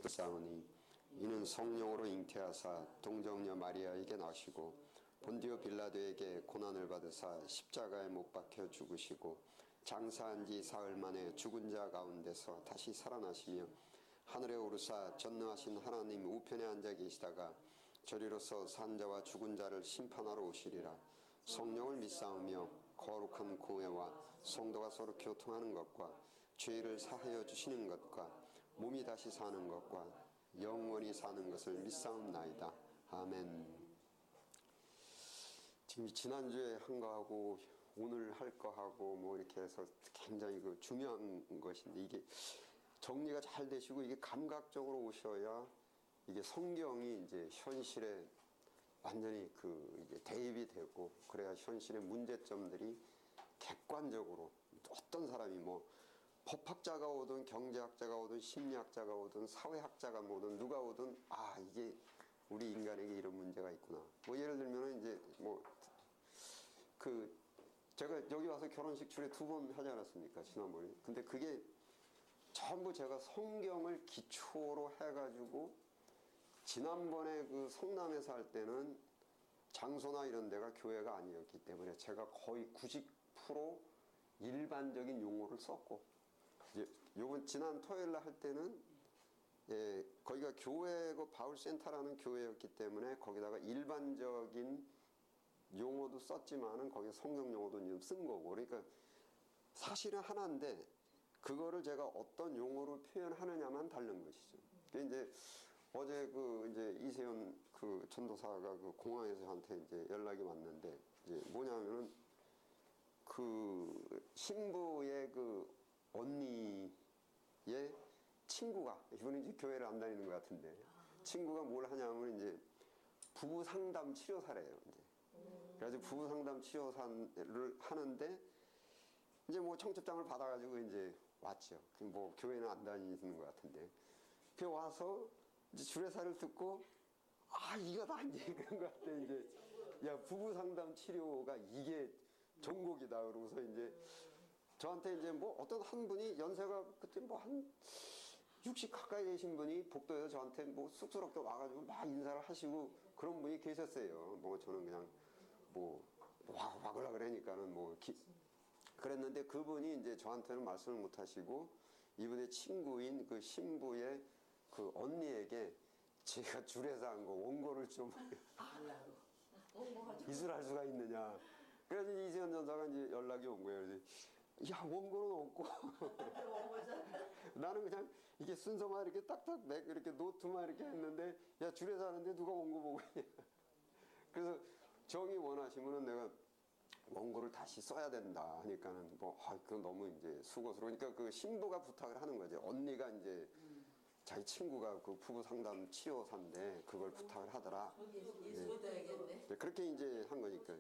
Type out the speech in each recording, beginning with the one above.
싶사오니 이는 성령으로 잉태하사 동정녀 마리아에게 나시고 본디오 빌라도에게 고난을 받으사 십자가에 못 박혀 죽으시고 장사한 지 사흘 만에 죽은 자 가운데서 다시 살아나시며 하늘에 오르사 전능하신 하나님 우편에 앉아 계시다가 저리로서 산 자와 죽은 자를 심판하러 오시리라. 성령을 믿사오며 거룩한 공회와 성도가 서로 교통하는 것과 죄를 사하여 주시는 것과 몸이 다시 사는 것과 영원히 사는 것을 믿사옵나이다. 아멘. 지금 지난주에 한 거하고 오늘 할 거하고 뭐 이렇게 해서 굉장히 그 중요한 것인데, 이게 정리가 잘 되시고 이게 감각적으로 오셔야 이게 성경이 이제 현실에 완전히 이게 대입이 되고, 그래야 현실의 문제점들이 객관적으로 어떤 사람이 뭐 법학자가 오든 경제학자가 오든 심리학자가 오든 사회학자가 오든 누가 오든 이게 우리 인간에게 이런 문제가 있구나. 뭐 예를 들면은 이제 뭐 제가 여기 와서 결혼식 주례 2번 하지 않았습니까, 지난번에. 근데 그게 전부 제가 성경을 기초로 해가지고, 지난번에 그 성남에서 할 때는 장소나 이런 데가 교회가 아니었기 때문에 제가 거의 90% 일반적인 용어를 썼고, 요번 지난 토요일 날 할 때는 거기가 교회고 바울센터라는 교회였기 때문에 거기다가 일반적인 용어도 썼지만은 거기에 성경 용어도 좀 쓴 거고, 그러니까 사실은 하나인데 그거를 제가 어떤 용어로 표현하느냐만 다른 것이죠. 이제 어제 이제 이세연 전도사가 공항에서 저한테 이제 연락이 왔는데, 이제 뭐냐면은 신부의 언니의 친구가, 이분은 이제 교회를 안 다니는 것 같은데, 친구가 뭘 하냐면 이제 부부 상담 치료사래요, 이제. 그래가지고 부부 상담 치료사를 하는데, 이제 뭐 청첩장을 받아가지고 이제 왔죠. 뭐 교회는 안 다니는 것 같은데. 그 와서 이제 주례사를 듣고, 이거다, 이제 그런 것 같아. 이제, 야, 부부 상담 치료가 이게 전곡이다. 그러고서 이제 저한테 이제 뭐 어떤 한 분이 연세가 그때 뭐 한 60 가까이 되신 분이 복도에서 저한테 뭐 쑥스럽게 와가지고 막 인사를 하시고 그런 분이 계셨어요. 뭐 저는 그냥 와글라 그러니까는 그랬는데, 그분이 이제 저한테는 말씀을 못 하시고 이분의 친구인 신부의 언니에게 제가 주례사 한 거 원고를 좀 이술할 수가 있느냐. 그래서 이세연 전사가 이제 연락이 온 거예요. 그래서 야, 원고는 없고 나는 그냥 이게 순서만 이렇게 딱딱 이렇게 노트만 이렇게 했는데, 야, 주례사 하는데 누가 원고 보고 있냐. 그래서 정이 원하시면은 내가 원고를 다시 써야 된다 하니까는 그건 너무 이제 수고스러우니까 신부가 부탁을 하는 거죠. 언니가 이제 자기 친구가 부부 상담 치료사인데 그걸 부탁을 하더라. 그렇게 이제 한 거니까.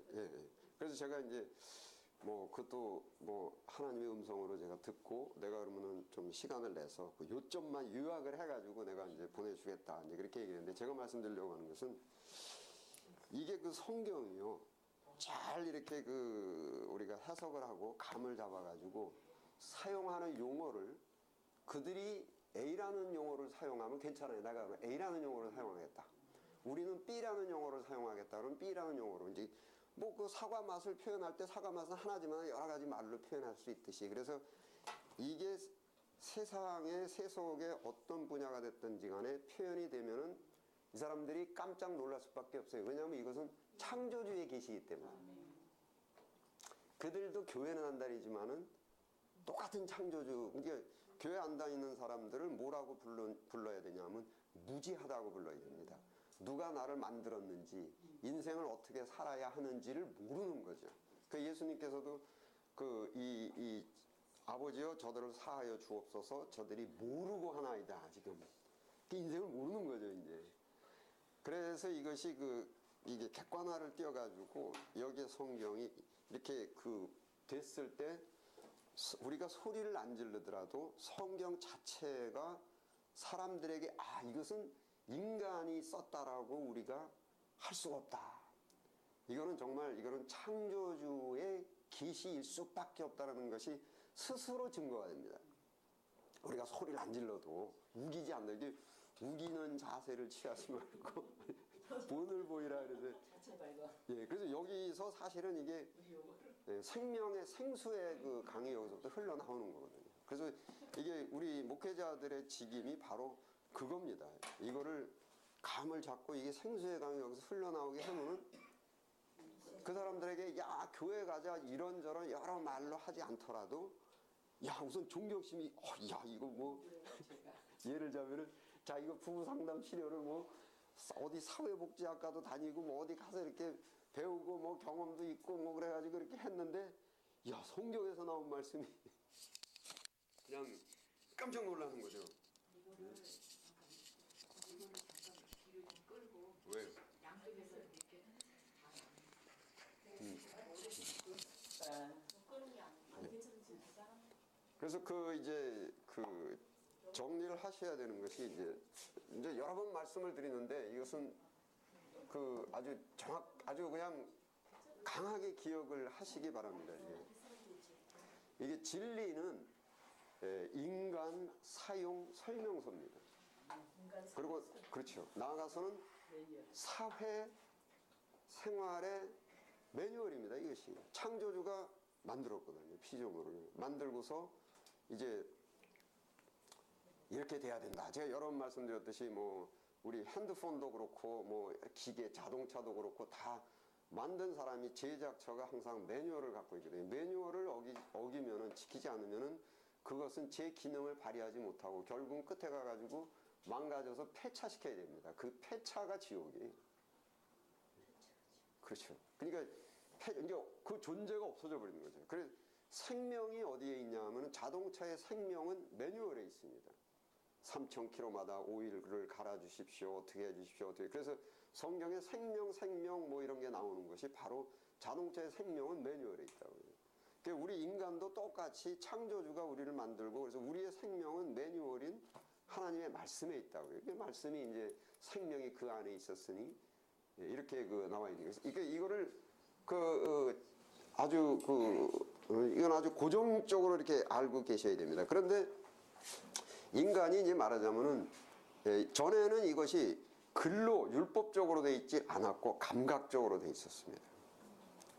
그래서 제가 이제 그것도 하나님의 음성으로 제가 듣고, 내가 그러면은 좀 시간을 내서 요점만 요약을 해가지고 내가 이제 보내주겠다, 이제 그렇게 얘기했는데, 제가 말씀드리려고 하는 것은 이게 성경이요, 잘 이렇게 우리가 해석을 하고 감을 잡아가지고 사용하는 용어를, 그들이 A라는 용어를 사용하면 괜찮아요. 내가 A라는 용어를 사용하겠다, 우리는 B라는 용어를 사용하겠다 그러면 B라는 용어로, 이제 사과 맛을 표현할 때 사과 맛은 하나지만 여러 가지 말로 표현할 수 있듯이, 그래서 이게 세상의 세속의 어떤 분야가 됐든지 간에 표현이 되면은 이 사람들이 깜짝 놀랄 수밖에 없어요. 왜냐하면 이것은 창조주의 계시이기 때문에. 그들도 교회는 안 다니지만은 똑같은 창조주. 그러니까 교회 안 다니는 사람들을 뭐라고 불러야 되냐면 무지하다고 불러야 됩니다. 누가 나를 만들었는지, 인생을 어떻게 살아야 하는지를 모르는 거죠. 예수님께서도 아버지여 저들을 사하여 주옵소서, 저들이 모르고 하나이다. 지금 인생을 모르는 거죠, 이제. 그래서 이것이 이게 객관화를 띄워가지고 여기에 성경이 이렇게 됐을 때, 우리가 소리를 안 지르더라도 성경 자체가 사람들에게 이것은 인간이 썼다라고 우리가 할 수가 없다. 이거는 창조주의 계시일 수밖에 없다는 것이 스스로 증거가 됩니다. 우리가 소리를 안 질러도, 우기지 않는 게, 우기는 자세를 취하지 말고 본을 보이라 그래서 예, 그래서 여기서 사실은 이게 생명의 생수의 그 강이 여기서부터 흘러나오는 거거든요. 그래서 이게 우리 목회자들의 직임이 바로 그겁니다. 이거를 감을 잡고 이게 생수의 강이 여기서 흘러나오게 하면은 그 사람들에게 야 교회 가자 이런저런 여러 말로 하지 않더라도 야 우선 존경심이 야 이거 뭐 예를 들자면은 자 이거 부부 상담 치료를 뭐 어디 사회복지학과도 다니고 뭐 어디 가서 이렇게 배우고 뭐 경험도 있고 뭐 그래가지고 이렇게 했는데 야 성경에서 나온 말씀이 그냥 깜짝 놀라는 거죠. 이거를 잠깐 뒤로 좀 끌고 왜요? 양쪽에서 이렇게 끄는 게 아니고 괜찮지 사람. 그래서 그 이제 그 정리를 하셔야 되는 것이 이제 여러 번 말씀을 드리는데 이것은 그 아주 그냥 강하게 기억을 하시기 바랍니다. 이게 진리는 인간 사용 설명서입니다. 그리고 그렇죠. 나아가서는 사회 생활의 매뉴얼입니다. 이것이 창조주가 만들었거든요. 피조물을 만들고서 이제 이렇게 돼야 된다. 제가 여러 번 말씀드렸듯이 뭐 우리 핸드폰도 그렇고 뭐 기계 자동차도 그렇고 다 만든 사람이 제작처가 항상 매뉴얼을 갖고 있거든요. 매뉴얼을 어기면은 지키지 않으면은 그것은 제 기능을 발휘하지 못하고 결국은 끝에 가가지고 망가져서 폐차시켜야 됩니다. 그 폐차가 지옥이에요. 그렇죠. 그러니까 이제 그 존재가 없어져 버리는 거죠. 그래서 생명이 어디에 있냐 하면 자동차의 생명은 매뉴얼에 있습니다. 3,000km마다 오일을 갈아 주십시오. 어떻게 해 주십시오. 어떻게. 그래서 성경에 생명 뭐 이런 게 나오는 것이 바로 자동차의 생명은 매뉴얼에 있다고요. 그러니까 우리 인간도 똑같이 창조주가 우리를 만들고 그래서 우리의 생명은 매뉴얼인 하나님의 말씀에 있다고요. 그 말씀이 이제 생명이 그 안에 있었으니 이렇게 그 나와 있는 거예요. 그러니까 이거를 이건 아주 고정적으로 이렇게 알고 계셔야 됩니다. 그런데 인간이 이제 말하자면은 전에는 이것이 글로 율법적으로 돼 있지 않았고 감각적으로 돼 있었습니다.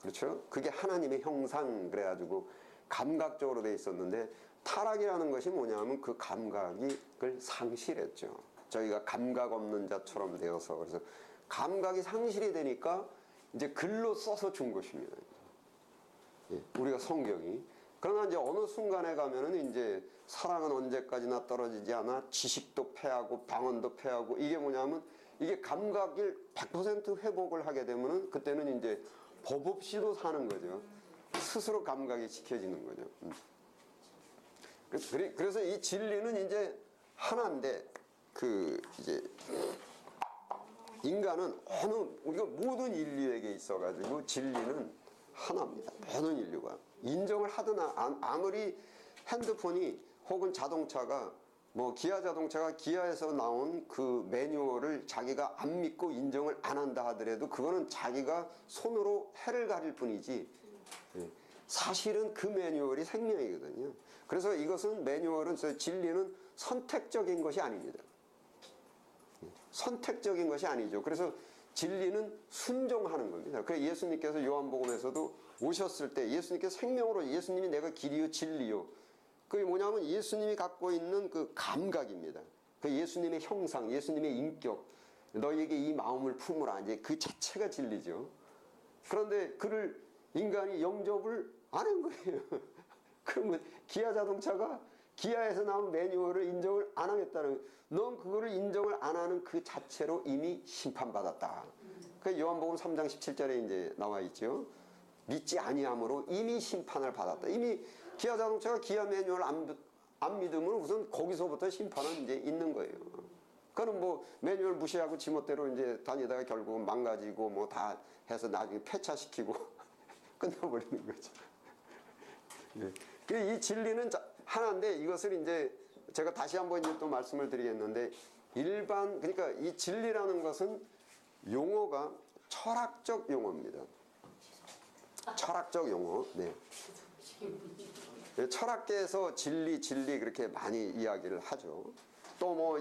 그렇죠? 그게 하나님의 형상 그래가지고 감각적으로 돼 있었는데 타락이라는 것이 뭐냐면 그 감각을 상실했죠. 저희가 감각 없는 자처럼 되어서 그래서 감각이 상실이 되니까 이제 글로 써서 준 것입니다. 우리가 성경이. 그러나 이제 어느 순간에 가면은 이제 사랑은 언제까지나 떨어지지 않아 지식도 패하고 방언도 패하고 이게 뭐냐면 이게 감각을 100% 회복을 하게 되면은 그때는 이제 법 없이도 사는 거죠. 스스로 감각이 지켜지는 거죠. 그래서 이 진리는 이제 하나인데 이제 인간은 우리가 모든 인류에게 있어가지고 진리는 하나입니다. 모든 인류가 인정을 하든 아무리 핸드폰이 혹은 자동차가 뭐 기아 자동차가 기아에서 나온 그 매뉴얼을 자기가 안 믿고 인정을 안 한다 하더라도 그거는 자기가 손으로 해를 가릴 뿐이지 사실은 그 매뉴얼이 생명이거든요. 그래서 이것은 매뉴얼은 진리는 선택적인 것이 아닙니다. 선택적인 것이 아니죠. 그래서 진리는 순종하는 겁니다. 그래서 예수님께서 요한복음에서도 오셨을 때 예수님께서 생명으로 예수님이 내가 길이요 진리요. 그게 뭐냐면 예수님이 갖고 있는 그 감각입니다. 그 예수님의 형상, 예수님의 인격, 너희에게 이 마음을 품으라. 이제 그 자체가 진리죠. 그런데 그를 인간이 영접을 안 한 거예요. 그러면 기아 자동차가 기아에서 나온 매뉴얼을 인정을 안 하겠다는, 넌 그거를 인정을 안 하는 그 자체로 이미 심판받았다. 그 요한복음 3장 17절에 이제 나와 있죠. 믿지 아니함으로 이미 심판을 받았다. 이미 기아 자동차가 기아 매뉴얼 안 믿으면 우선 거기서부터 심판은 이제 있는 거예요. 그는 뭐 매뉴얼 무시하고 지멋대로 이제 다니다가 결국은 망가지고 뭐 다 해서 나중에 폐차시키고 끝나버리는 거죠. 예. 이 진리는 하나인데 이것을 이제 제가 다시 한번 이제 또 말씀을 드리겠는데 그러니까 이 진리라는 것은 용어가 철학적 용어입니다. 철학적 용어. 네. 철학계에서 진리 그렇게 많이 이야기를 하죠. 또 뭐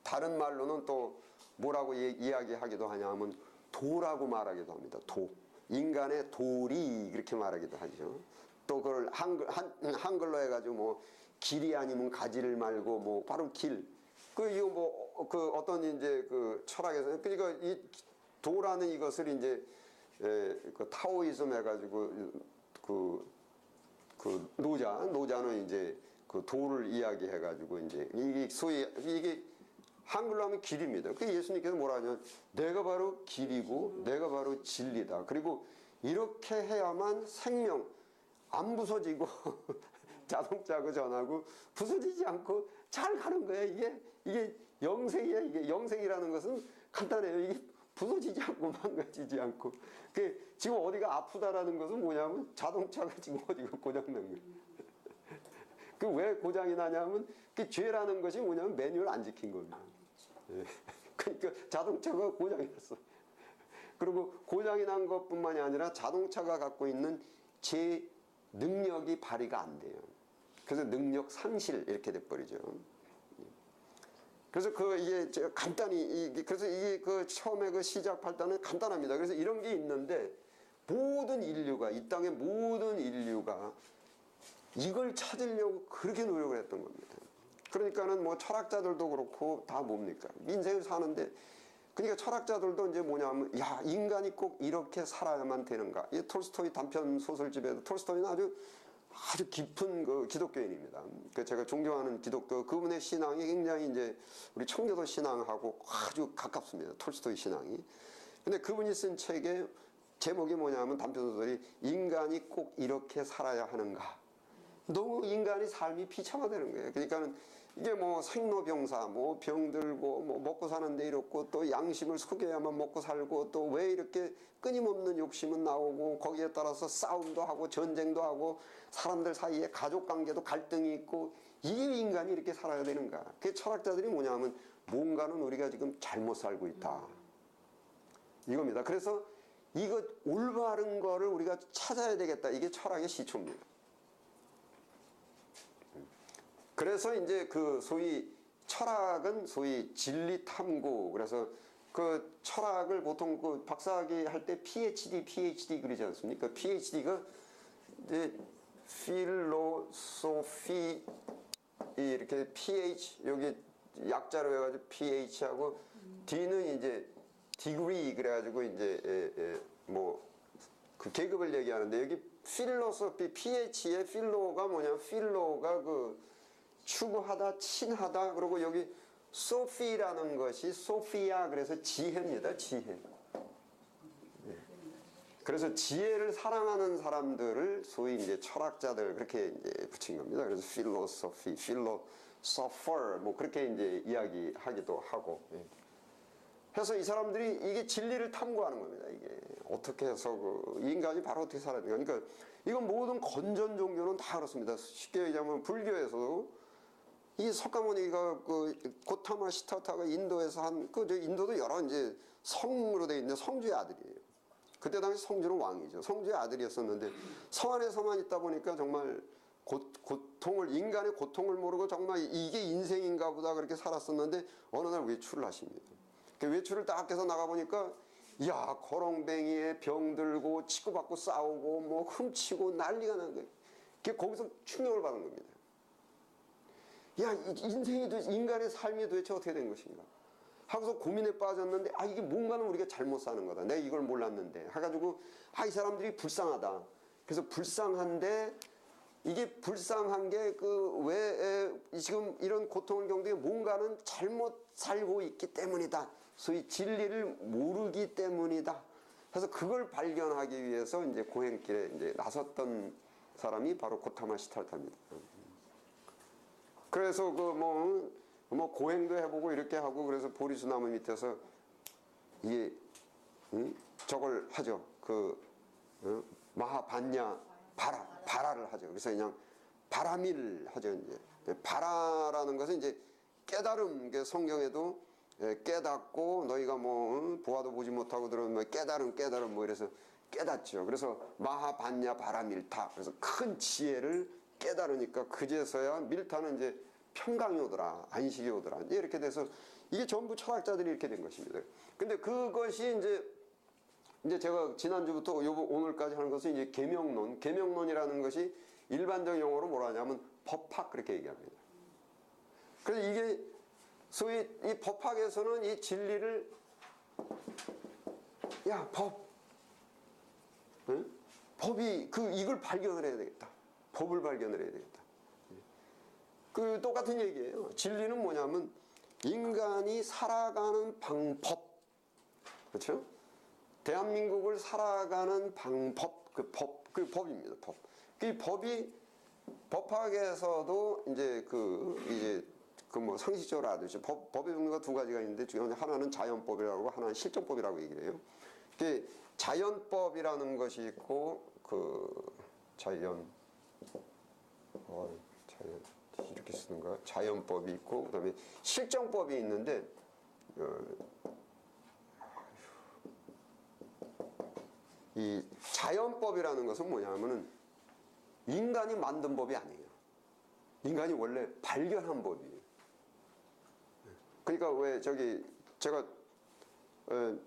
다른 말로는 또 뭐라고 이야기하기도 하냐면 도라고 말하기도 합니다. 도. 인간의 도리 그렇게 말하기도 하죠. 또 그걸 한글로 해가지고 뭐 길이 아니면 가지를 말고 뭐 바로 길. 이거 뭐 그 어떤 이제 그 철학에서 그러니까 이 도라는 이것을 이제 그 타오이즘 해가지고 그 노자는 이제 그 도를 이야기해가지고 이제 이게 소위 이게 한글로 하면 길입니다. 그 예수님께서 뭐라 하냐면 내가 바로 길이고 내가 바로 진리다. 그리고 이렇게 해야만 생명 안 부서지고 자동차하고 전하고 부서지지 않고 잘 가는 거야. 이게 영생이야. 이게 영생이라는 것은 간단해요. 이게 부서지지 않고 망가지지 않고. 지금 어디가 아프다라는 것은 뭐냐면 자동차가 지금 어디가 고장난 거예요. 왜 고장이 나냐면 그 죄라는 것이 뭐냐면 매뉴얼 안 지킨 겁니다. 그러니까 자동차가 고장이 났어. 그리고 고장이 난 것뿐만이 아니라 자동차가 갖고 있는 제 능력이 발휘가 안 돼요. 그래서 능력 상실 이렇게 돼버리죠. 그래서 이게 간단히 그래서 이게 처음에 시작할 때는 간단합니다. 그래서 이런 게 있는데 모든 인류가 이 땅의 모든 인류가 이걸 찾으려고 그렇게 노력을 했던 겁니다. 그러니까는 뭐 철학자들도 그렇고 다 뭡니까? 인생을 사는데 그러니까 철학자들도 이제 뭐냐면 야 인간이 꼭 이렇게 살아야만 되는가? 이 톨스토이 단편 소설집에도 톨스토이는 아주 깊은 그 기독교인입니다. 제가 존경하는 기독교 그분의 신앙이 굉장히 이제 우리 청교도 신앙하고 아주 가깝습니다. 톨스토이 신앙이. 근데 그분이 쓴 책의 제목이 뭐냐면 단편 소설이 인간이 꼭 이렇게 살아야 하는가? 너무 인간의 삶이 비참하다는 거예요. 그러니까는 이게 뭐 생로병사, 뭐 병들고, 뭐 먹고 사는데 이렇고, 또 양심을 속여야만 먹고 살고, 또 왜 이렇게 끊임없는 욕심은 나오고, 거기에 따라서 싸움도 하고, 전쟁도 하고, 사람들 사이에 가족 관계도 갈등이 있고, 이게 인간이 이렇게 살아야 되는가? 그 철학자들이 뭐냐면, 뭔가는 우리가 지금 잘못 살고 있다. 이겁니다. 그래서 이거 올바른 거를 우리가 찾아야 되겠다. 이게 철학의 시초입니다. 그래서 이제 소위 철학은 소위 진리 탐구. 그래서 그 철학을 보통 그 박사학위 할 때 PhD 그러지 않습니까? PhD가 이제 필로소피 이렇게 PH 여기 약자로 해가지고 PH하고 D는 이제 디그리 그래가지고 이제 뭐 그 계급을 얘기하는데 여기 필로소피 PH의 필로가 뭐냐? 필로가 추구하다, 친하다. 그리고 여기 소피라는 것이 소피아 그래서 지혜입니다. 지혜. 네. 그래서 지혜를 사랑하는 사람들을 소위 이제 철학자들 그렇게 이제 붙인 겁니다. 그래서 필로소피, 필로소퍼 뭐 그렇게 이제 이야기하기도 하고. 네. 그래서 이 사람들이 이게 진리를 탐구하는 겁니다. 이게 어떻게 해서 인간이 바로 어떻게 살아야 되는가. 그러니까 이건 모든 건전 종교는 다 그렇습니다. 쉽게 얘기하면 불교에서도 이 석가모니가 고타마 시타타가 인도에서 인도도 여러 이제 성으로 되어 있는 성주의 아들이에요. 그때 당시 성주는 왕이죠. 성주의 아들이었었는데 성 안에서만 있다 보니까 정말 인간의 고통을 모르고 정말 이게 인생인가 보다 그렇게 살았었는데 어느 날 외출을 하십니다. 그 외출을 딱 해서 나가보니까 야 거렁뱅이에 병들고 치고받고 싸우고 뭐 훔치고 난리가 난 거예요. 거기서 충격을 받은 겁니다. 야, 인간의 삶이 도대체 어떻게 된 것인가? 하고서 고민에 빠졌는데, 이게 뭔가는 우리가 잘못 사는 거다. 내가 이걸 몰랐는데. 해가지고, 이 사람들이 불쌍하다. 그래서 불쌍한데, 이게 불쌍한 게 왜 지금 이런 고통을 겪는 게 뭔가는 잘못 살고 있기 때문이다. 소위 진리를 모르기 때문이다. 그래서 그걸 발견하기 위해서 이제 고행길에 이제 나섰던 사람이 바로 고타마 시타타입니다. 그래서 뭐 고행도 해보고 이렇게 하고 그래서 보리수 나무 밑에서 이게 저걸 하죠. 마하반야 바라를 하죠. 그래서 그냥 바라밀 하죠. 이제 바라라는 것은 이제 깨달음. 성경에도 깨닫고 너희가 뭐 보아도 보지 못하고 들은 뭐 깨달음 뭐 이래서 깨닫죠. 그래서 마하반야 바라밀타. 그래서 큰 지혜를 깨달으니까 그제서야 밀타는 이제 평강이 오더라, 안식이 오더라. 이렇게 돼서 이게 전부 철학자들이 이렇게 된 것입니다. 근데 그것이 이제 제가 지난주부터 오늘까지 하는 것은 이제 계명론이라는 것이 일반적 용어로 뭐라 하냐면 법학 그렇게 얘기합니다. 그래서 이게 소위 이 법학에서는 이 진리를 야, 응? 법이 이걸 발견을 해야 되겠다. 법을 발견을 해야 되겠다. 그 똑같은 얘기예요. 진리는 뭐냐면 인간이 살아가는 방법, 그렇죠? 대한민국을 살아가는 방법, 그 법입니다. 법. 그 법이 법학에서도 이제 뭐 상식적으로 알듯이 법의 종류가 두 가지가 있는데 하나는 자연법이라고 하고 하나는 실정법이라고 얘기를 해요. 그 자연법이라는 것이 있고 이렇게 쓰는가? 자연법이 있고 그다음에 실정법이 있는데 이 자연법이라는 것은 뭐냐면은 인간이 만든 법이 아니에요. 인간이 원래 발견한 법이에요. 그러니까 왜 제가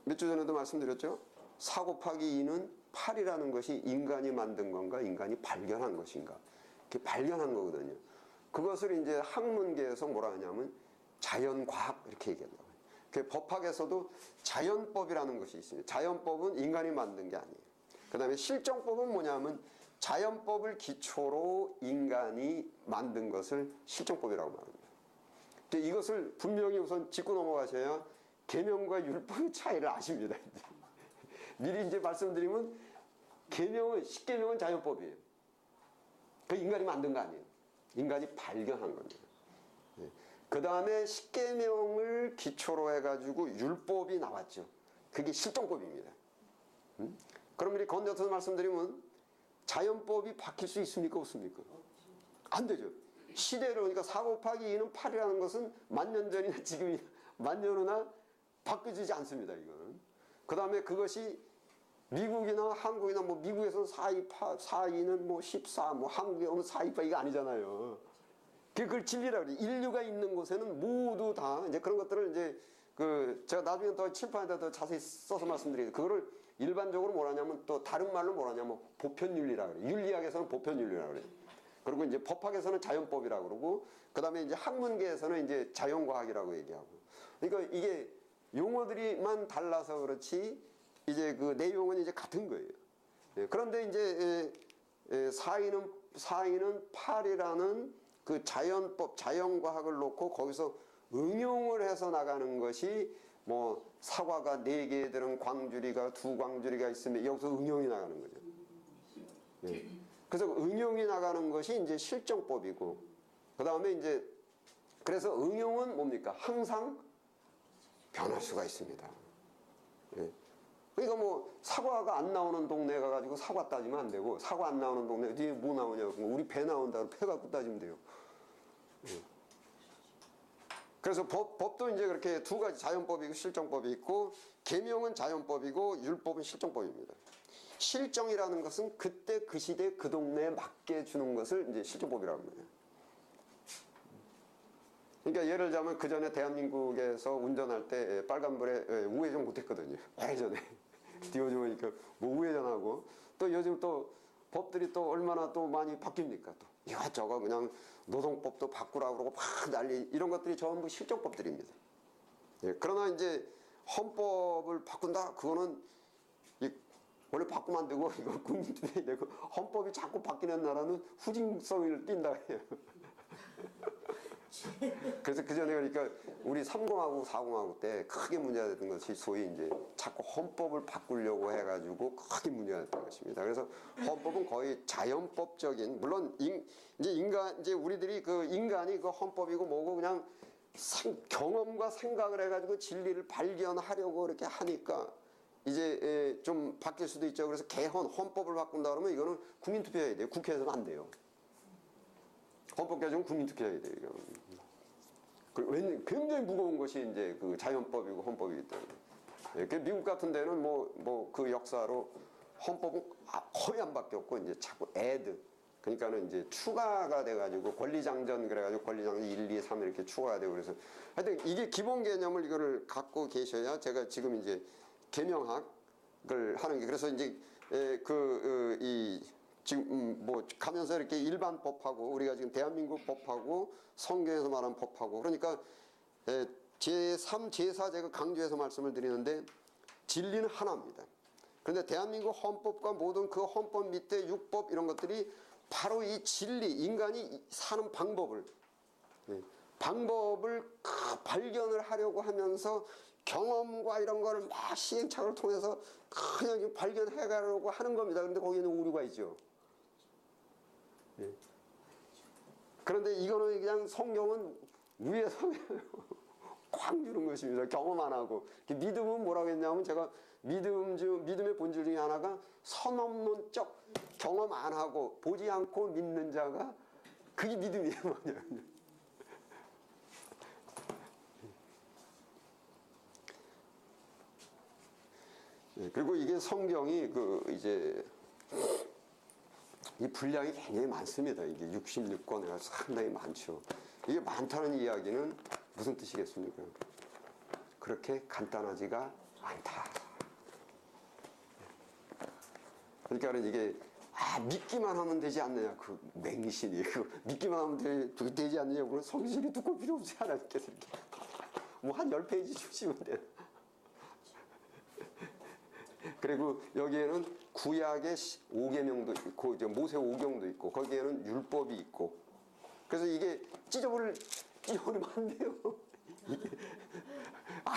몇 주 전에도 말씀드렸죠? 4 곱하기 2는 8이라는 것이 인간이 만든 건가, 인간이 발견한 것인가? 그게 발견한 거거든요. 그것을 이제 학문계에서 뭐라 하냐면 자연과학 이렇게 얘기한다고 해요. 그 법학에서도 자연법이라는 것이 있습니다. 자연법은 인간이 만든 게 아니에요. 그 다음에 실정법은 뭐냐면 자연법을 기초로 인간이 만든 것을 실정법이라고 말합니다. 이것을 분명히 우선 짚고 넘어가셔야 계명과 율법의 차이를 아십니다. 미리 이제 말씀드리면 십계명은 자연법이에요. 그 인간이 만든 거 아니에요. 인간이 발견한 겁니다. 그 다음에 십계명을 기초로 해가지고 율법이 나왔죠. 그게 실정법입니다. 그럼 이렇게 건져서 말씀드리면 자연법이 바뀔 수 있습니까? 없습니까? 안 되죠. 시대로 그러니까 4 곱하기 2는 8이라는 것은 만년 전이나 지금 만년 후나 바뀌지 않습니다. 이거는. 그 다음에 그것이 미국이나 한국이나 뭐 미국에서는 428는 뭐 14, 뭐 한국에 오면 428 이거 아니잖아요. 그걸 진리라고 그래요. 인류가 있는 곳에는 모두 다 이제 그런 것들을 이제 제가 나중에 더 칠판에다 더 자세히 써서 말씀드리겠습니다. 그거를 일반적으로 뭐라냐면 또 다른 말로 뭐라냐면 보편윤리라고 그래요. 윤리학에서는 보편윤리라고 그래요. 그리고 이제 법학에서는 자연법이라고 그러고 그 다음에 이제 학문계에서는 이제 자연과학이라고 얘기하고. 그러니까 이게 용어들이만 달라서 그렇지 이제 그 내용은 이제 같은 거예요. 그런데 이제 사인은 8이라는 그 자연법, 자연과학을 놓고 거기서 응용을 해서 나가는 것이 뭐 사과가 4개 들은 광주리가 2광주리가 있으면 여기서 응용이 나가는 거죠. 그래서 응용이 나가는 것이 이제 실정법이고 그 다음에 이제 그래서 응용은 뭡니까? 항상 변할 수가 있습니다. 그러니까 뭐 사과가 안 나오는 동네 가가지고 사과 따지면 안 되고 사과 안 나오는 동네 뒤에 뭐 나오냐고 우리 배 나온다고 배 갖고 따지면 돼요. 그래서 법도 이제 그렇게 두 가지 자연법이고 실정법이 있고 계명은 자연법이고 율법은 실정법입니다. 실정이라는 것은 그때 그 시대 그 동네에 맞게 주는 것을 이제 실정법이라고 합니다. 그러니까 예를 들자면 그 전에 대한민국에서 운전할 때 빨간불에 우회전 못했거든요. 예전에 뒤어주니까 뭐 우회전하고 또 요즘 또 법들이 또 얼마나 또 많이 바뀝니까? 또 이것저것 그냥 노동법도 바꾸라고 그러고 막 난리 이런 것들이 전부 실정법들입니다. 그러나 이제 헌법을 바꾼다 그거는 원래 바꾸면 안 되고 이거 국민주의 되고 헌법이 자꾸 바뀌는 나라는 후진성을 띈다 해요. 그래서 그 전에 그러니까 우리 30하고 40하고 때 크게 문제가 됐던 것이 소위 이제 자꾸 헌법을 바꾸려고 해가지고 크게 문제가 됐던 것입니다. 그래서 헌법은 거의 자연법적인 물론 이제 우리들이 그 인간이 그 헌법이고 뭐고 그냥 경험과 생각을 해가지고 진리를 발견하려고 그렇게 하니까 이제 좀 바뀔 수도 있죠. 그래서 헌법을 바꾼다 그러면 이거는 국민투표해야 돼요. 국회에서는 안 돼요. 헌법 개정은 국민투표해야 돼요. 굉장히 무거운 것이 이제 그 자연법이고 헌법이기 때문에. 미국 같은 데는 뭐 그 역사로 헌법은 거의 안 바뀌었고 이제 자꾸 그러니까는 이제 추가가 돼가지고 권리장전 그래가지고 권리장전 1, 2, 3 이렇게 추가가 되고 그래서 하여튼 이게 기본 개념을 이거를 갖고 계셔야 제가 지금 이제 계명학을 하는 게 그래서 이제 지금 뭐 가면서 이렇게 일반 법하고 우리가 지금 대한민국 법하고 성경에서 말한 법하고 그러니까 제3, 제4 제가 강조해서 말씀을 드리는데 진리는 하나입니다. 그런데 대한민국 헌법과 모든 그 헌법 밑에 율법 이런 것들이 바로 이 진리, 인간이 사는 방법을 발견을 하려고 하면서 경험과 이런 거를 막 시행착오를 통해서 그냥 발견해 가려고 하는 겁니다. 그런데 거기에는 오류가 있죠. 그런데 이거는 그냥 성경은 위에서 꽉 주는 것입니다. 경험 안 하고. 믿음은 뭐라고 했냐면 제가 믿음의 본질 중에 하나가 선 없는 적 경험 안 하고 보지 않고 믿는 자가 그게 믿음이에요. 뭐냐면. 그리고 이게 성경이 이 분량이 굉장히 많습니다. 이게 66권이라 상당히 많죠. 이게 많다는 이야기는 무슨 뜻이겠습니까? 그렇게 간단하지가 않다. 그러니까 이게 믿기만 하면 되지 않느냐 그 맹신이 믿기만 하면 되지 않느냐 그건 성실히 두고 필요 없지 않았겠어 이렇게 뭐 한 10페이지 주시면 돼. 그리고 여기에는 구약의 5계명도 있고 모세 5경도 있고 거기에는 율법이 있고 그래서 이게 찢어버리면 안 돼요.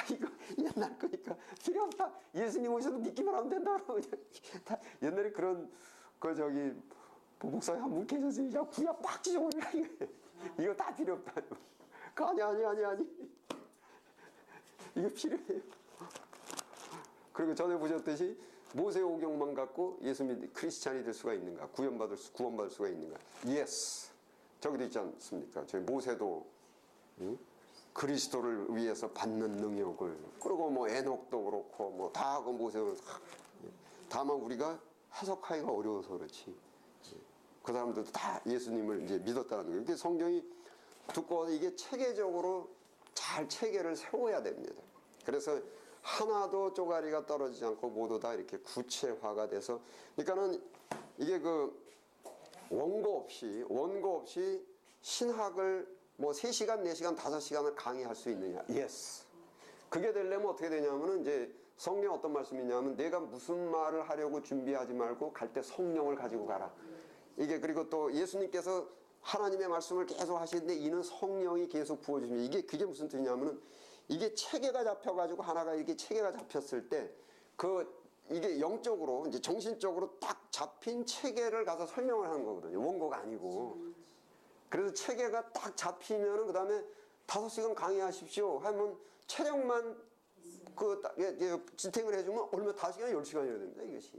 이거 옛날 거니까 필요 없다. 예수님 오셔도 믿기만 하면 된다. 옛날에 그런 목사님 한 분 계셨어요. 야 구약 막 찢어버리라 이거 다 필요 없다. 아니 이거 필요해요. 그리고 전에 보셨듯이 모세 오경만 갖고 예수 크리스찬이 될 수가 있는가? 구원받을 수가 있는가? 예스. 저기도 있지 않습니까? 저희 모세도 그리스도를 위해서 받는 능력을 그리고 뭐 에녹도 그렇고 뭐 다 하고 모세는 다만 우리가 해석하기가 어려워서 그렇지. 그 사람들도 다 예수님을 이제 믿었다는 거예요. 이게 성경이 두꺼워서 이게 체계적으로 잘 체계를 세워야 됩니다. 그래서 하나도 쪼가리가 떨어지지 않고 모두 다 이렇게 구체화가 돼서 그러니까는 이게 원고 없이 신학을 뭐 3시간, 4시간, 5시간을 강의할 수 있느냐? 예스. 그게 되려면 어떻게 되냐면은 이제 성경 어떤 말씀이냐면 내가 무슨 말을 하려고 준비하지 말고 갈 때 성령을 가지고 가라. 이게 그리고 또 예수님께서 하나님의 말씀을 계속 하시는데 이는 성령이 계속 부어주십니다. 그게 무슨 뜻이냐면은 이게 체계가 잡혀가지고 하나가 이렇게 체계가 잡혔을 때 이게 영적으로 이제 정신적으로 딱 잡힌 체계를 가서 설명을 하는 거거든요. 원고가 아니고. 그래서 체계가 딱 잡히면은 그 다음에 5시간 강의하십시오 하면 체력만 지탱을 해주면 얼마 5시간, 10시간이어야 됩니다. 이것이.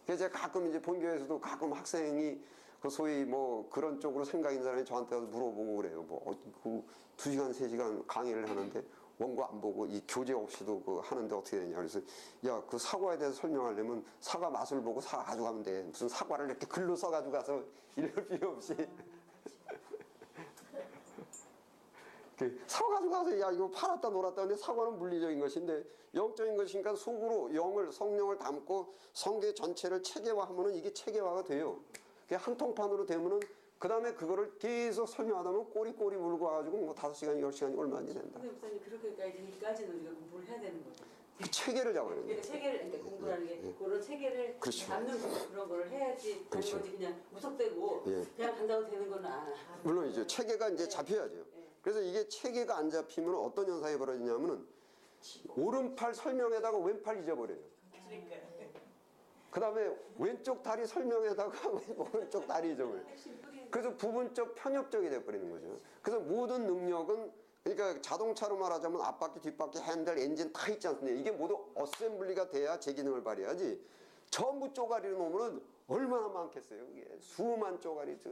그래서 제가 가끔 이제 본교에서도 가끔 학생이 소위 뭐 그런 쪽으로 생각 있는 사람이 저한테 와서 물어보고 그래요. 2시간, 3시간 강의를 하는데 원고 안 보고 이 교재 없이도 하는데 어떻게 되냐. 그래서 야, 그 사과에 대해서 설명하려면 사과 맛을 보고 사과 가져가면 돼. 무슨 사과를 이렇게 글로 써가지고 가서 이럴 필요 없이. 사과 가지고 가서 야, 이거 팔았다 놀았다 하는데 사과는 물리적인 것인데 영적인 것이니까 속으로 성령을 담고 성경 전체를 체계화하면은 이게 체계화가 돼요. 그게 한 통판으로 되면은 그 다음에 그거를 계속 설명하다 보면 꼬리 물고 와가지고 뭐 5시간, 10시간이 얼마나 된다. 근데 목사님 그렇게까지는 우리가 공부를 해야 되는 거죠. 그 체계를 잡아야 돼요. 그러니까 체계를 공부하는 게 그런 체계를 그렇죠. 잡는 그런 거를 해야지 되는 그렇죠. 거지 그냥 무턱대고 그냥 간다고 되는 건 물론이죠. 체계가 이제 잡혀야죠. 그래서 이게 체계가 안 잡히면 어떤 현상이 벌어지냐면은 오른팔 설명에다가 왼팔 잊어버려요. 그 다음에 왼쪽 다리 설명에다가 오른쪽 다리 잊어버려요. 그래서 부분적 편협적이 돼버리는 거죠. 그래서 모든 능력은 그러니까 자동차로 말하자면 앞바퀴, 뒷바퀴, 핸들, 엔진 다 있지 않습니까? 이게 모두 어셈블리가 돼야 제 기능을 발휘하지. 전부 쪼가리로 놓으면 얼마나 많겠어요. 이게 수만 쪼가리죠.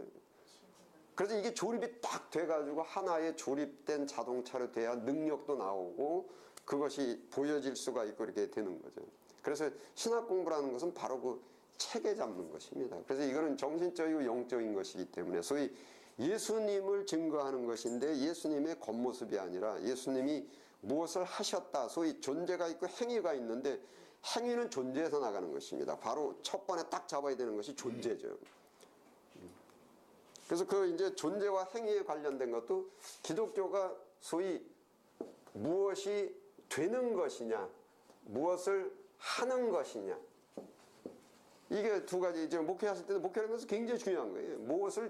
그래서 이게 조립이 딱 돼가지고 하나의 조립된 자동차로 돼야 능력도 나오고 그것이 보여질 수가 있고 이렇게 되는 거죠. 그래서 신학 공부라는 것은 바로 체계 잡는 것입니다. 그래서 이거는 정신적이고 영적인 것이기 때문에 소위 예수님을 증거하는 것인데 예수님의 겉모습이 아니라 예수님이 무엇을 하셨다. 소위 존재가 있고 행위가 있는데 행위는 존재에서 나가는 것입니다. 바로 첫 번에 딱 잡아야 되는 것이 존재죠. 그래서 그 이제 존재와 행위에 관련된 것도 기독교가 소위 무엇이 되는 것이냐, 무엇을 하는 것이냐. 이게 두 가지 이제 목회하실 때도 목회라는 것은 굉장히 중요한 거예요.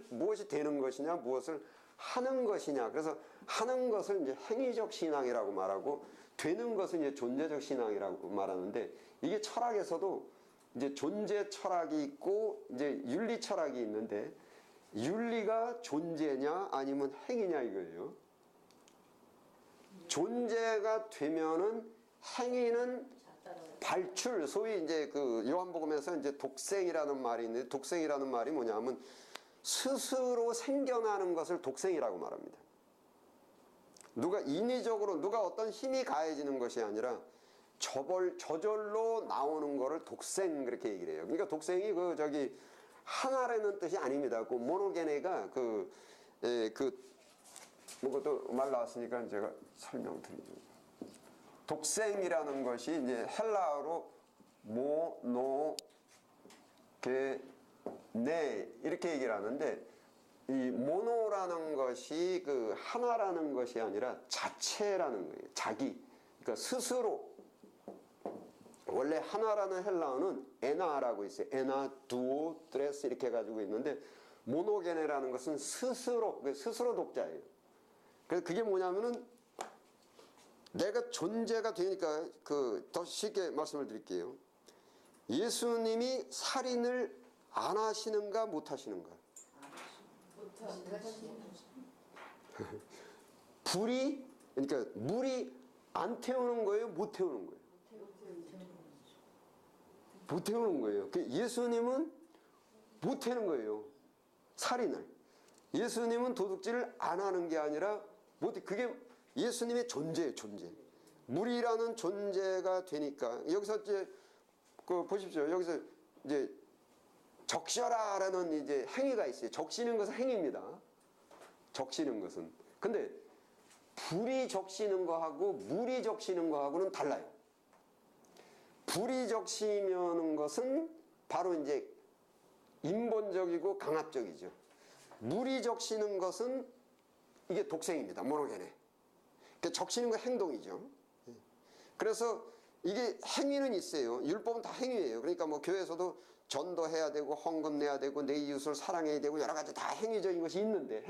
무엇이 되는 것이냐, 무엇을 하는 것이냐. 그래서 하는 것을 이제 행위적 신앙이라고 말하고 되는 것은 이제 존재적 신앙이라고 말하는데 이게 철학에서도 이제 존재 철학이 있고 이제 윤리 철학이 있는데 윤리가 존재냐 아니면 행위냐 이거예요. 존재가 되면은 행위는 발출, 소위 이제 그 요한복음에서 이제 독생이라는 말이 있는데 독생이라는 말이 뭐냐면 스스로 생겨나는 것을 독생이라고 말합니다. 누가 인위적으로 누가 어떤 힘이 가해지는 것이 아니라 저절로 나오는 거를 독생 그렇게 얘기를 해요. 그러니까 독생이 그 저기 하나라는 뜻이 아닙니다. 그 모노게네가 그것도 말 나왔으니까 제가 설명드리죠. 독생이라는 것이 이제 헬라어로 모노게네 이렇게 얘기를 하는데 이 모노라는 것이 그 하나라는 것이 아니라 자체라는 거예요. 자기. 그러니까 스스로. 원래 하나라는 헬라어는 에나라고 있어요. 에나, 두오, 드레스 이렇게 가지고 있는데 모노게네라는 것은 스스로 독자예요. 그래서 그게 뭐냐면은 내가 존재가 되니까 더 쉽게 말씀을 드릴게요. 예수님이 살인을 안 하시는가 못 하시는가? 그러니까 물이 안 태우는 거예요? 못 태우는 거예요? 못 태우는 거예요. 예수님은 못 태우는 거예요. 살인을. 예수님은 도둑질을 안 하는 게 아니라 그게 예수님의 존재예요, 존재. 물이라는 존재가 되니까 여기서 이제 보십시오. 여기서 이제 적셔라라는 이제 행위가 있어요. 적시는 것은 행위입니다. 적시는 것은. 근데 불이 적시는 거하고 물이 적시는 거하고는 달라요. 불이 적시는 것은 바로 이제 인본적이고 강압적이죠. 물이 적시는 것은 이게 독생입니다. 모노게네. 적시는 건 행동이죠. 그래서 이게 행위는 있어요. 율법은 다 행위예요. 그러니까 뭐 교회에서도 전도해야 되고 헌금 내야 되고 내 이웃을 사랑해야 되고 여러 가지 다 행위적인 것이 있는데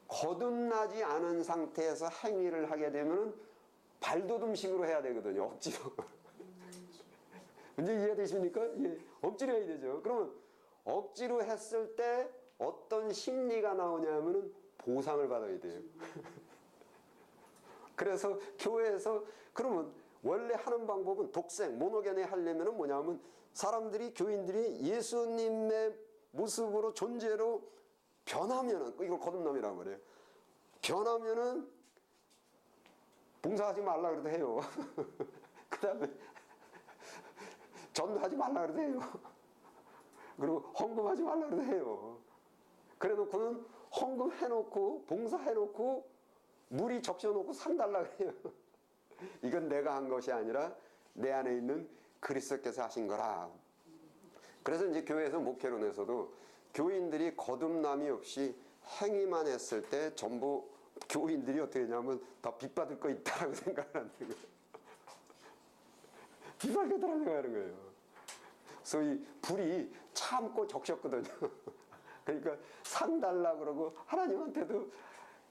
거듭나지 않은 상태에서 행위를 하게 되면은 발돋움식으로 해야 되거든요. 억지로. 이제 이해되십니까? 예. 억지로 해야 되죠. 그러면 억지로 했을 때 어떤 심리가 나오냐면은 보상을 받아야 돼요. 그래서 교회에서 그러면 원래 하는 방법은 독생, 모노게네 하려면은 뭐냐면 사람들이 교인들이 예수님의 모습으로 존재로 변하면은 이걸 거듭남이라고 말해요. 변하면은 봉사하지 말라 그래도 해요. 그 다음에 전도하지 말라 그래도 해요. 그리고 헌금하지 말라 그래도 해요. 그래 놓고는 헌금 해놓고 봉사해놓고 물이 적셔놓고 상 달라 그래요. 이건 내가 한 것이 아니라 내 안에 있는 그리스도께서 하신 거라. 그래서 이제 교회에서 목회론에서도 교인들이 거듭남이 없이 행위만 했을 때 전부 교인들이 어떻게 되냐면 다 빚받을 거 있다라고 생각하는 거예요. 빚받겠다라고 생각하는 거예요. 소위 불이 참고 적셨거든요. 그러니까 상 달라 그러고 하나님한테도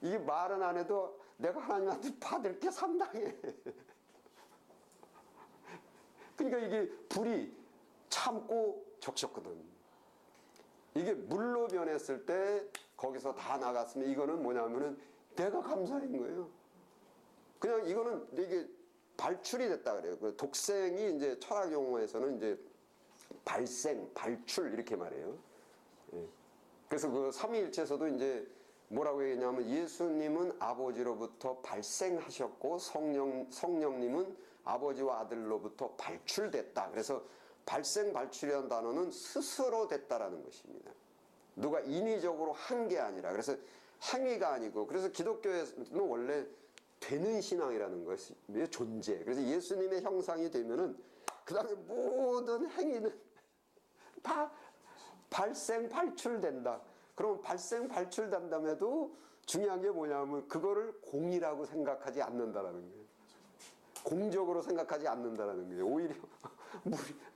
이 말은 안 해도 내가 하나님한테 받을 게 상당해. 그러니까 이게 불이 참고 적셨거든. 이게 물로 변했을 때 거기서 다 나갔으면 이거는 뭐냐면은 내가 감사한 거예요. 그냥 이거는 이게 발출이 됐다 그래요. 그 독생이 이제 철학 용어에서는 이제 발생, 발출 이렇게 말해요. 예. 그래서 그 삼위일체에서도 이제 뭐라고 얘기했냐면 예수님은 아버지로부터 발생하셨고 성령님은 아버지와 아들로부터 발출됐다. 그래서 발생 발출이라는 단어는 스스로 됐다라는 것입니다. 누가 인위적으로 한 게 아니라, 그래서 행위가 아니고, 그래서 기독교에는 원래 되는 신앙이라는 것이 존재. 그래서 예수님의 형상이 되면은 그 다음에 모든 행위는 다 발생 발출된다. 그럼 발생 발출된다면도 중요한 게 뭐냐면 그거를 공이라고 생각하지 않는다라는 거예요. 공적으로 생각하지 않는다라는 거예요. 오히려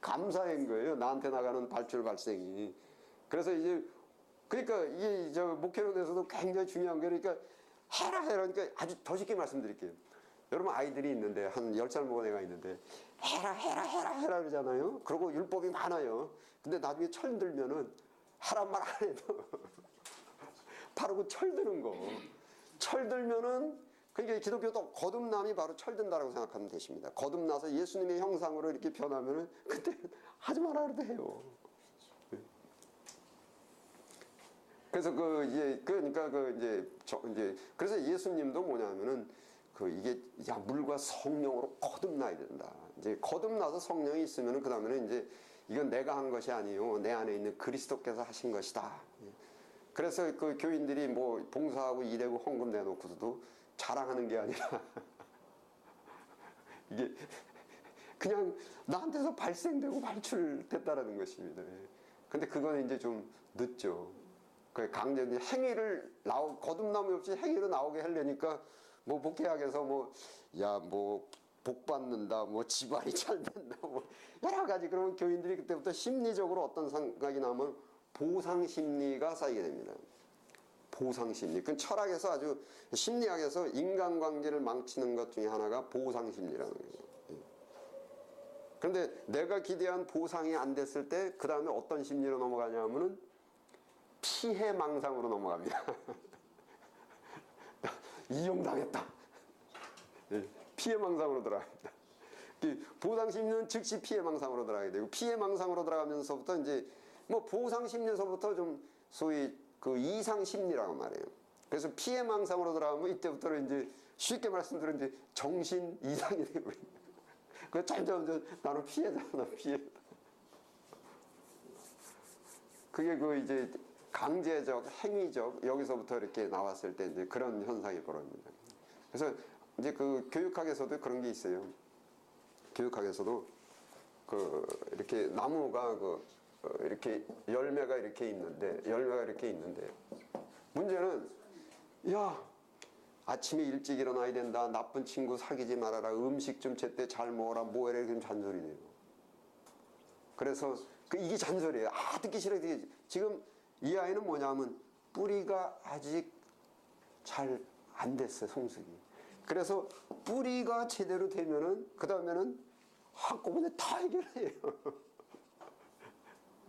감사한 거예요. 나한테 나가는 발출 발생이. 그래서 이제 그러니까 이게 저 목회론에서도 굉장히 중요한 게, 그러니까 해라 그러니까 아주 더 쉽게 말씀드릴게요. 여러분 아이들이 있는데 한 10살 먹은 애가 있는데 해라 그러잖아요. 그리고 율법이 많아요. 근데 나중에 철들면은 하란 말 안 해도 바로 그 철드는 거. 철들면은 그러니까 기독교도 거듭남이 바로 철든다라고 생각하면 되십니다. 거듭나서 예수님의 형상으로 이렇게 변하면은 그때 하지 말아 그래도 해요. 그래서 그러니까 이제 그래서 예수님도 뭐냐면은 이게 물과 성령으로 거듭나야 된다. 이제 거듭나서 성령이 있으면은 그 다음에는 이제 이건 내가 한 것이 아니요 내 안에 있는 그리스도께서 하신 것이다. 그래서 그 교인들이 뭐 봉사하고 일하고 헌금 내놓고서도 자랑하는 게 아니라 이게 그냥 나한테서 발생되고 발출됐다라는 것입니다. 근데 그건 이제 좀 늦죠. 그 강제 행위를 거듭남이 없이 행위로 나오게 하려니까 뭐 목회학에서 뭐 복 받는다, 뭐 집안이 잘 된다, 뭐 여러 가지. 그러면 교인들이 그때부터 심리적으로 어떤 생각이 나면 보상 심리가 쌓이게 됩니다. 보상 심리. 그 철학에서 아주 심리학에서 인간관계를 망치는 것 중에 하나가 보상 심리라는 거예요. 그런데 내가 기대한 보상이 안 됐을 때 그 다음에 어떤 심리로 넘어가냐면은 피해망상으로 넘어갑니다. 이용당했다. 피해망상으로 들어갑니다. 보상심리는 즉시 피해망상으로 들어가게 되고, 피해망상으로 들어가면서부터 이제 뭐 보상심리에서부터 좀 소위 그 이상심리라고 말해요. 그래서 피해망상으로 들어가면 이때부터는 이제 쉽게 말씀드리면 이제 정신 이상이 되고, 그 점점 나는 피해자다, 피해자. 그게 이제 강제적, 행위적, 여기서부터 이렇게 나왔을 때 이제 그런 현상이 벌어집니다. 그래서 이제 그 교육학에서도 그런 게 있어요. 교육학에서도 이렇게 나무가 이렇게 열매가 이렇게 있는데, 문제는, 야, 아침에 일찍 일어나야 된다, 나쁜 친구 사귀지 말아라, 음식 좀 제때 잘 먹어라, 뭐해라, 그럼 잔소리네요. 그래서 이게 잔소리예요. 듣기 싫어. 지금 이 아이는 뭐냐면 뿌리가 아직 잘 안 됐어요, 성숙이. 그래서 뿌리가 제대로 되면은 그 다음에는 한꺼번에 다 해결해요.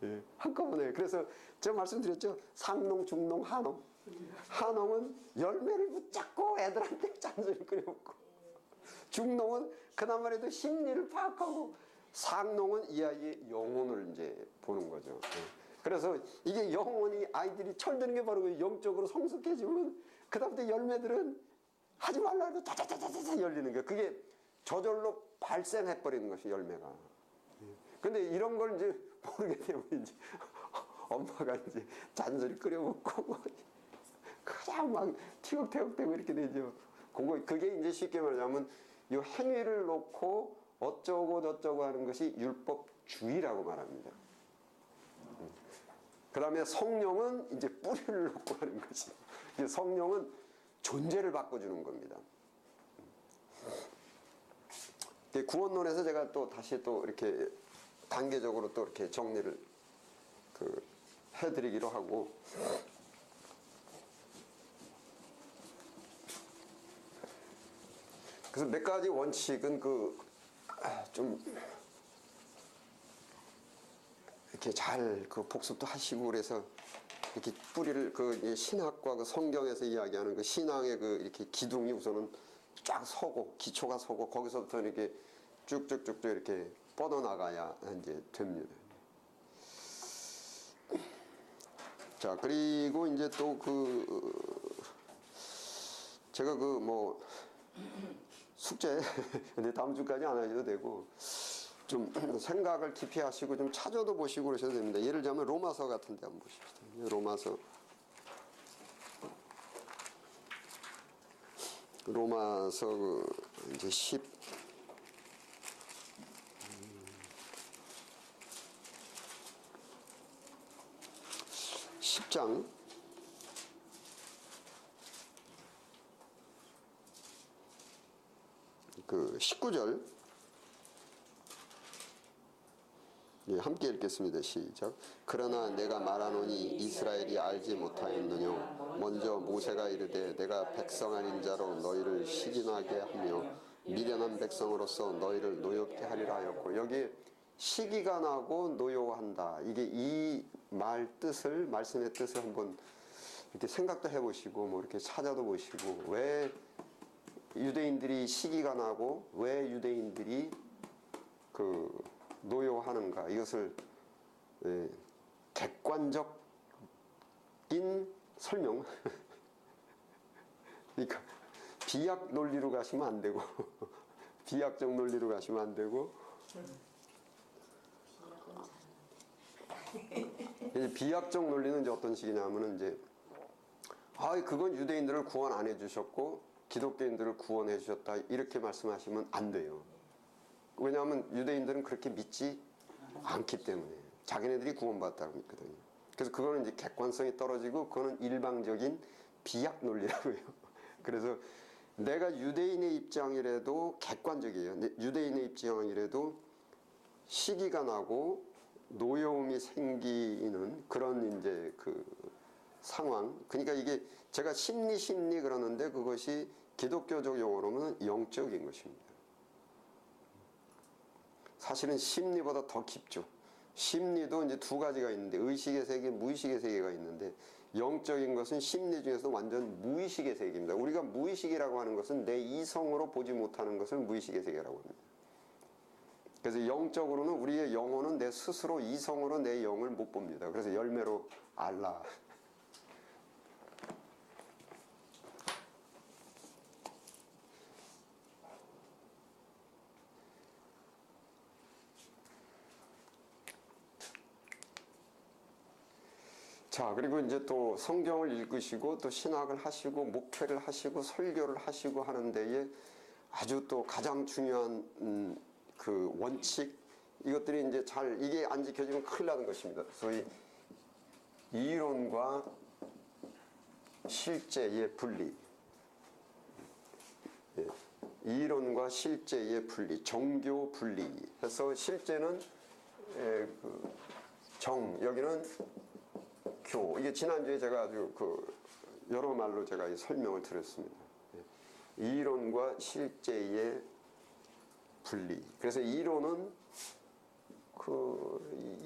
예, 한꺼번에. 그래서 제가 말씀드렸죠. 상농, 중농, 하농. 하농은 열매를 붙잡고 애들한테 잔소리 끓여먹고, 중농은 그나마라도 심리를 파악하고, 상농은 이 아이의 영혼을 이제 보는 거죠. 그래서 이게 영혼이 아이들이 철드는 게 바로 영적으로 성숙해지면 그 다음부터 열매들은 하지 말라 해도 다다다다다 열리는 거예요. 그게 저절로 발생해버리는 것이 열매가. 근데 이런 걸 이제 모르게 되면 이제 엄마가 이제 잔소리 끓여먹고 그냥 막 티격태격되고 이렇게 되죠. 그게 이제 쉽게 말하자면 이 행위를 놓고 어쩌고 저쩌고 하는 것이 율법주의라고 말합니다. 그 다음에 성령은 이제 뿌리를 놓고 하는 것이, 성령은 존재를 바꿔주는 겁니다. 구원론에서 제가 또 다시 또 이렇게 단계적으로 또 이렇게 정리를 해드리기로 하고, 그래서 몇 가지 원칙은 좀 이렇게 잘 복습도 하시고, 그래서 이렇게 뿌리를 신학과 성경에서 이야기하는 신앙의 이렇게 기둥이 우선은 쫙 서고, 기초가 서고, 거기서부터 이렇게 쭉쭉쭉쭉 이렇게 뻗어나가야 이제 됩니다. 자, 그리고 이제 또 제가 숙제, 근데 다음 주까지 안 하셔도 되고, 좀 생각을 깊이 하시고 좀 찾아도 보시고 그러셔도 됩니다. 예를 들자면 로마서 같은 데 한번 보십시다. 로마서 이제 10장 그 19절 예, 함께 읽겠습니다. 시작. 그러나 내가 말하노니 이스라엘이 알지 못하였느뇨. 먼저 모세가 이르되 내가 백성 아닌 자로 너희를 시기나게 하며 미련한 백성으로서 너희를 노엽게 하리라 하였고, 여기 시기가 나고 노여워한다. 이게 이 말씀의 뜻을 한번 이렇게 생각도 해보시고 뭐 이렇게 찾아도 보시고, 왜 유대인들이 시기가 나고 왜 유대인들이 노여워하는가, 이것을 객관적인 설명 그러니까 비약 논리로 가시면 안 되고 비약적 논리로 가시면 안 되고, 비약적 논리는 이제 어떤 식이냐면은 이제 그건 유대인들을 구원 안 해주셨고 기독교인들을 구원해 주셨다, 이렇게 말씀하시면 안 돼요. 왜냐하면 유대인들은 그렇게 믿지 않기 때문에 자기네들이 구원받았다고 믿거든요. 그래서 그거는 이제 객관성이 떨어지고 그거는 일방적인 비약 논리라고 해요. 그래서 내가 유대인의 입장이라도 객관적이에요. 유대인의 입장이라도 시기가 나고 노여움이 생기는 그런 이제 그 상황. 그러니까 이게 제가 심리 그러는데 그것이 기독교적 용어로는 영적인 것입니다. 사실은 심리보다 더 깊죠. 심리도 이제 두 가지가 있는데 의식의 세계, 무의식의 세계가 있는데, 영적인 것은 심리 중에서 완전 무의식의 세계입니다. 우리가 무의식이라고 하는 것은 내 이성으로 보지 못하는 것을 무의식의 세계라고 합니다. 그래서 영적으로는 우리의 영혼은 내 스스로 이성으로 내 영을 못 봅니다. 그래서 열매로 알라. 자, 그리고 이제 또 성경을 읽으시고 또 신학을 하시고 목회를 하시고 설교를 하시고 하는 데에 아주 또 가장 중요한 그 원칙, 이것들이 이제 이게 안 지켜지면 큰일 나는 것입니다. 소위 이론과 실제의 분리. 예, 이론과 실제의 분리, 종교 분리 해서 실제는 여기는 교. 이게 지난주에 제가 아주 여러 말로 제가 설명을 드렸습니다. 이론과 실제의 분리. 그래서 이론은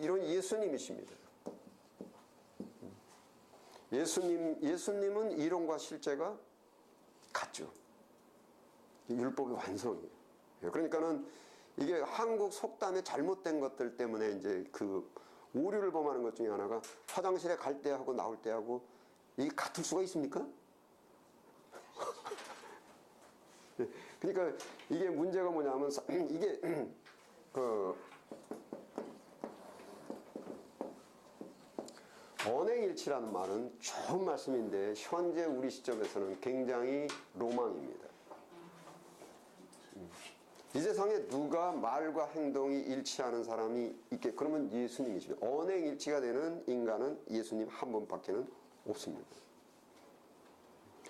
예수님이십니다. 예수님은 이론과 실제가 같죠. 율법의 완성이에요. 그러니까는 이게 한국 속담에 잘못된 것들 때문에 이제 오류를 범하는 것 중에 하나가, 화장실에 갈 때하고 나올 때하고 이게 같을 수가 있습니까? 그러니까 이게 문제가 뭐냐면, 이게 언행일치라는 말은 좋은 말씀인데 현재 우리 시점에서는 굉장히 로망입니다. 이 세상에 누가 말과 행동이 일치하는 사람이 그러면 예수님이십니다. 언행일치가 되는 인간은 예수님 한 분밖에는 없습니다.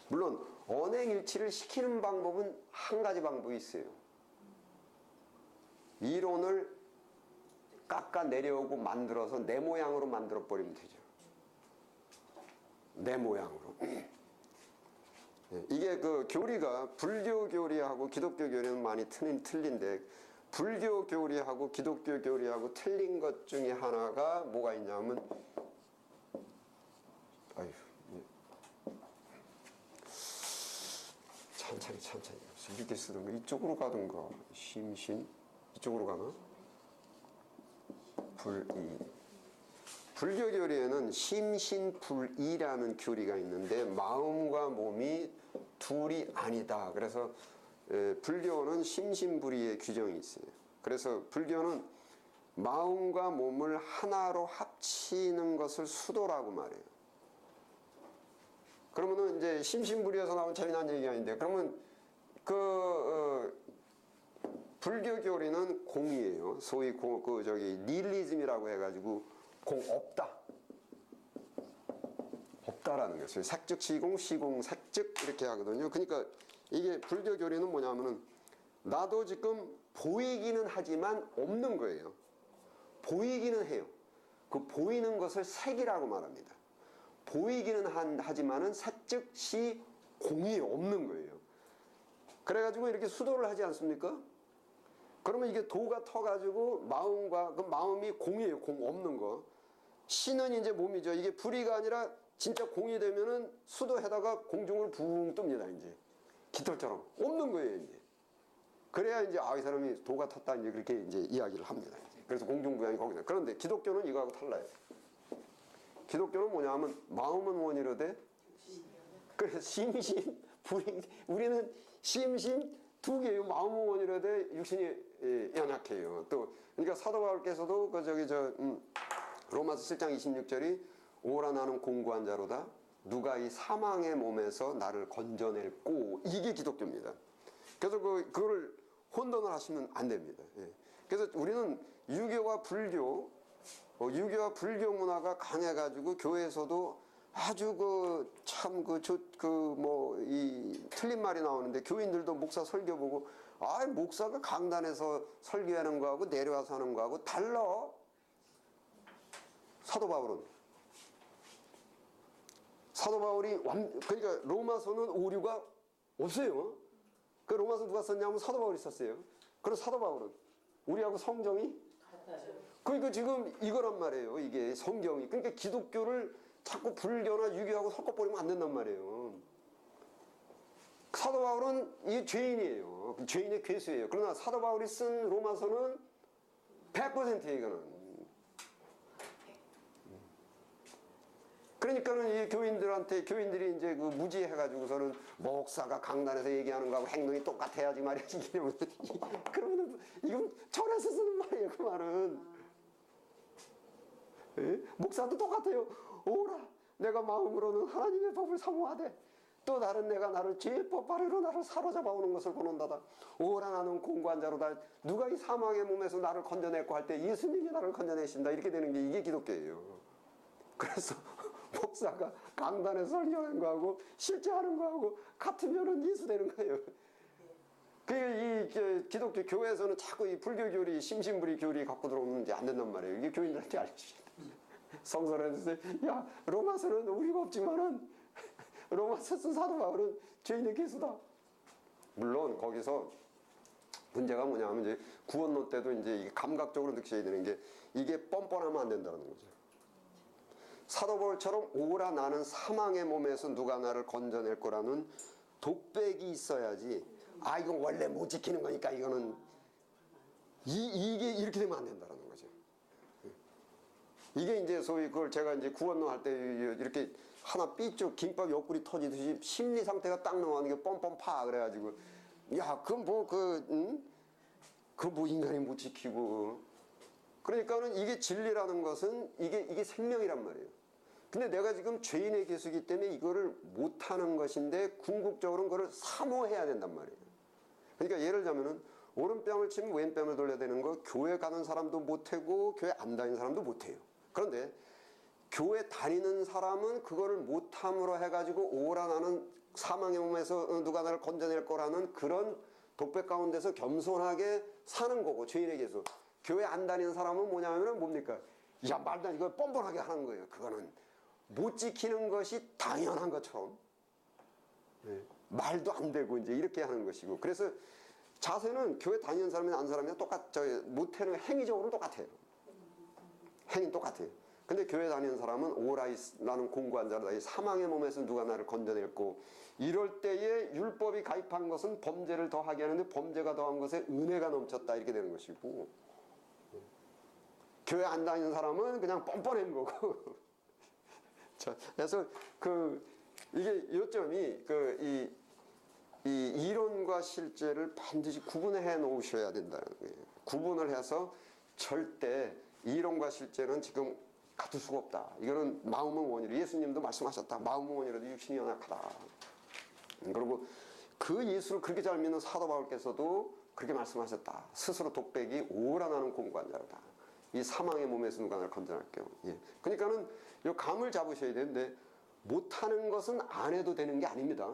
물론 언행일치를 시키는 방법은 한 가지 방법이 있어요. 이론을 깎아내려오고 만들어서 내 모양으로 만들어버리면 되죠. 내 모양으로. 이게 교리가 불교 교리하고 기독교 교리는 많이 틀린데, 불교 교리하고 기독교 교리하고 틀린 것 중에 하나가 뭐가 있냐면, 천천히 이렇게 쓰던가 이쪽으로 가던가, 이쪽으로 가나? 불교 교리에는 심신불이라는 교리가 있는데 마음과 몸이 둘이 아니다. 그래서 불교는 심신불이의 규정이 있어요. 그래서 불교는 마음과 몸을 하나로 합치는 것을 수도라고 말해요. 그러면은 이제 심신불이에서 나온 재미난 얘기가 있는데, 그러면 불교 교리는 공이에요. 소위 닐리즘이라고 해가지고 공 없다. 없다라는 것이에요. 색즉 시공, 시공 색즉 이렇게 하거든요. 그러니까 이게 불교 교리는 뭐냐면은 나도 지금 보이기는 하지만 없는 거예요. 보이기는 해요. 그 보이는 것을 색이라고 말합니다. 보이기는 하지만은 색즉 시 공이 없는 거예요. 그래가지고 이렇게 수도를 하지 않습니까? 그러면 이게 도가 터가지고 마음과 그 마음이 공이에요. 공 없는 거. 시는 이제 몸이죠. 이게 불이가 아니라 진짜 공이 되면은 수도에다가 공중을 붕 뜹니다. 이제 깃털처럼 없는 거예요. 이제 그래야 이제 이 사람이 도가 텄다 이제 그렇게 이제 이야기를 합니다. 이제. 그래서 공중부양이 거기다. 그런데 기독교는 이거하고 달라요. 기독교는 뭐냐면 마음은 원이로되 그래서 심심 불이 우리는 심심 두 개예요. 마음은 원이로되 육신이 연약해요. 또 그러니까 사도 바울께서도 로마서 7장 26절이 오라 나는 공고한 자로다 누가 이 사망의 몸에서 나를 건져낼꼬 이게 기독교입니다. 그래서 그걸 혼돈을 하시면 안 됩니다. 그래서 우리는 유교와 불교 문화가 강해가지고 교회에서도 아주 틀린 말이 나오는데 교인들도 목사 설교 보고 목사가 강단에서 설교하는 거하고 내려와서 하는 거하고 달라. 사도 바울이 그러니까 로마서는 오류가 없어요. 그 로마서 누가 썼냐면 사도 바울이 썼어요. 그래서 사도 바울은 우리하고 성경이 그러니까 지금 이거란 말이에요. 이게 성경이. 그러니까 기독교를 자꾸 불교나 유교하고 섞어버리면 안 된단 말이에요. 사도 바울은 이 죄인이에요. 죄인의 괴수예요. 그러나 사도 바울이 쓴 로마서는 100%예요. 이거는. 그러니까는 이 교인들이 이제 무지해가지고서는 목사가 강단에서 얘기하는 거하고 행동이 똑같아야지 말이지. 그러면은 이건 철에서 쓰는 말이에요. 그 말은. 목사도 똑같아요. 오라 내가 마음으로는 하나님의 법을 사모하되 또 다른 내가 나를 죄의 법 아래로 나를 사로잡아 오는 것을 보는다다. 오라 나는 공고한 자로다. 누가 이 사망의 몸에서 나를 건져냈고 할 때 예수님이 나를 건져내신다. 이렇게 되는 게 이게 기독교예요. 그래서 목사가 강단에서 설교하는 거하고 실제 하는 거하고 같으면은 예수 되는 거예요. 이 기독교 교회에서는 자꾸 이 불교 교리, 심신불이 교리 갖고 들어오는지 안 된단 말이에요. 이게 교인들한테 알려주시다. 성서에서 야 로마서는 우리가 없지만은 로마서 쓴 사도 바울은 죄인의 괴수다. 물론 거기서 문제가 뭐냐면 이제 구원론 때도 이제 이게 감각적으로 느끼셔야 되는 게 이게 뻔뻔하면 안 된다는 거죠. 사도 바울처럼 오라 나는 사망의 몸에서 누가 나를 건져낼 거라는 독백이 있어야지. 이건 원래 못 지키는 거니까 이거는 이게 이렇게 되면 안 된다는 거죠. 이게 이제 소위 그걸 제가 이제 구원론 할 때 이렇게 하나 삐쭉 김밥 옆구리 터지듯이 심리 상태가 딱 나오는 게 뻔뻔 파 그래가지고 야 그 뭐 인간이 못 지키고 그러니까는 이게 진리라는 것은 이게 생명이란 말이에요. 근데 내가 지금 죄인의 괴수이기 때문에 이거를 못하는 것인데 궁극적으로는 그걸 사모해야 된단 말이에요. 그러니까 예를 들자면은 오른뺨을 치면 왼뺨을 돌려야 되는 거 교회 가는 사람도 못하고 교회 안 다니는 사람도 못해요. 그런데 교회 다니는 사람은 그거를 못함으로 해가지고 오라 나는 사망의 몸에서 누가 나를 건져낼 거라는 그런 독백 가운데서 겸손하게 사는 거고 죄인의 괴수. 교회 안 다니는 사람은 뭐냐면은 뭡니까? 야 말도 안 이거 뻔뻔하게 하는 거예요. 그거는 못 지키는 것이 당연한 것처럼 말도 안 되고 이제 이렇게 하는 것이고 그래서 자세는 교회 다니는 사람이나 안 사람이나 못하는 거 행위적으로는 똑같아요. 행위는 똑같아요. 근데 교회 다니는 사람은 오라이 나는 공고한 자로다. 이 사망의 몸에서 누가 나를 건져낼고 이럴 때에 율법이 가입한 것은 범죄를 더하게 하는데 범죄가 더한 것에 은혜가 넘쳤다 이렇게 되는 것이고 교회 안 다니는 사람은 그냥 뻔뻔한 거고 자, 그래서 이게 요점이 이 이론과 실제를 반드시 구분해 놓으셔야 된다는 거예요. 구분을 해서 절대 이론과 실제는 지금 같을 수가 없다. 이거는 마음은 원이라. 예수님도 말씀하셨다. 마음은 원이라도 육신이 연약하다. 그리고 그 예수를 그렇게 잘 믿는 사도 바울께서도 그렇게 말씀하셨다. 스스로 독백이 오라나는 공고한 자로다. 이 사망의 몸에서 누가 나를 건져낼게요. 예. 그러니까는 이 감을 잡으셔야 되는데 못하는 것은 안 해도 되는 게 아닙니다.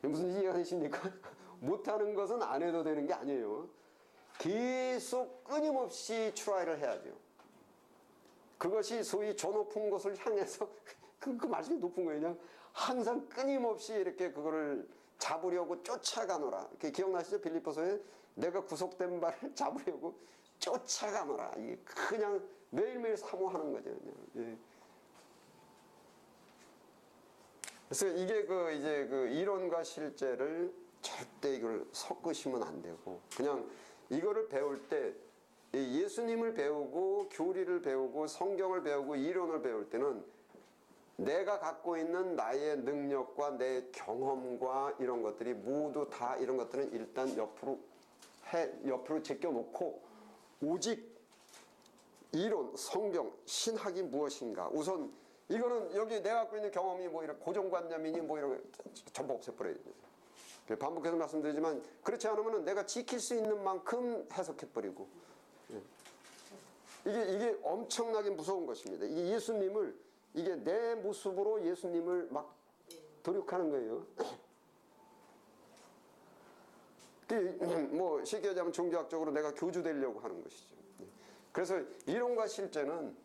무슨 이해가 되십니까? 못하는 것은 안 해도 되는 게 아니에요. 계속 끊임없이 트라이를 해야죠. 그것이 소위 저 높은 곳을 향해서 그 말씀이 높은 거예요. 그냥 항상 끊임없이 이렇게 그거를 잡으려고 쫓아가노라. 기억나시죠? 빌립보서에 내가 구속된 바를 잡으려고 쫓아가노라. 이게 그냥 매일매일 사모하는 거죠. 그냥. 예. 그래서 이게 이제 이론과 실제를 절대 이걸 섞으시면 안 되고, 그냥 이거를 배울 때 예수님을 배우고 교리를 배우고 성경을 배우고 이론을 배울 때는 내가 갖고 있는 나의 능력과 내 경험과 이런 것들이 모두 다 이런 것들은 일단 옆으로 제껴놓고 오직 이론, 성경, 신학이 무엇인가. 우선 이거는 여기 내가 갖고 있는 경험이 뭐 이런 고정관념이니 뭐 이런 거 전부 없애버려야 돼요. 반복해서 말씀드리지만 그렇지 않으면 내가 지킬 수 있는 만큼 해석해버리고, 이게 엄청나게 무서운 것입니다. 이게 예수님을, 이게 내 모습으로 예수님을 막 도륙하는 거예요. 뭐 쉽게 얘기하면 종교학적으로 내가 교주 되려고 하는 것이죠. 그래서 이론과 실제는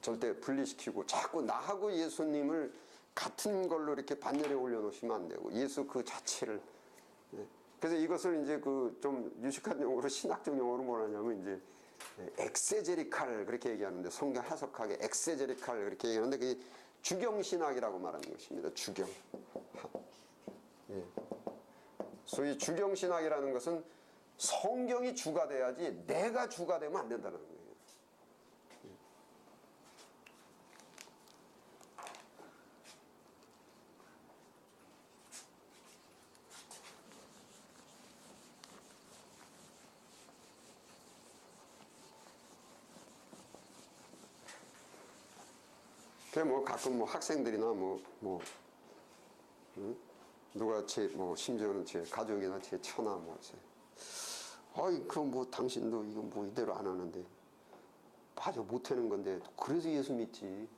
절대 분리시키고 자꾸 나하고 예수님을 같은 걸로 이렇게 반열에 올려놓으시면 안 되고, 예수 그 자체를. 그래서 이것을 이제 좀 유식한 용어로, 신학적 용어로 뭐라냐면 이제 엑세제리칼 그렇게 얘기하는데, 성경 해석하게 엑세제리칼 그렇게 얘기하는데 그게 주경신학이라고 말하는 것입니다. 주경. 예. 소위 주경신학이라는 것은 성경이 주가 돼야지 내가 주가 되면 안 된다는 거예요. 뭐 가끔 뭐 학생들이나 누가 심지어는 제 가족이나 제 처나 아이 그럼 뭐 당신도 이거 뭐 이대로 안 하는데, 맞아 못하는 건데 그래서 예수 믿지.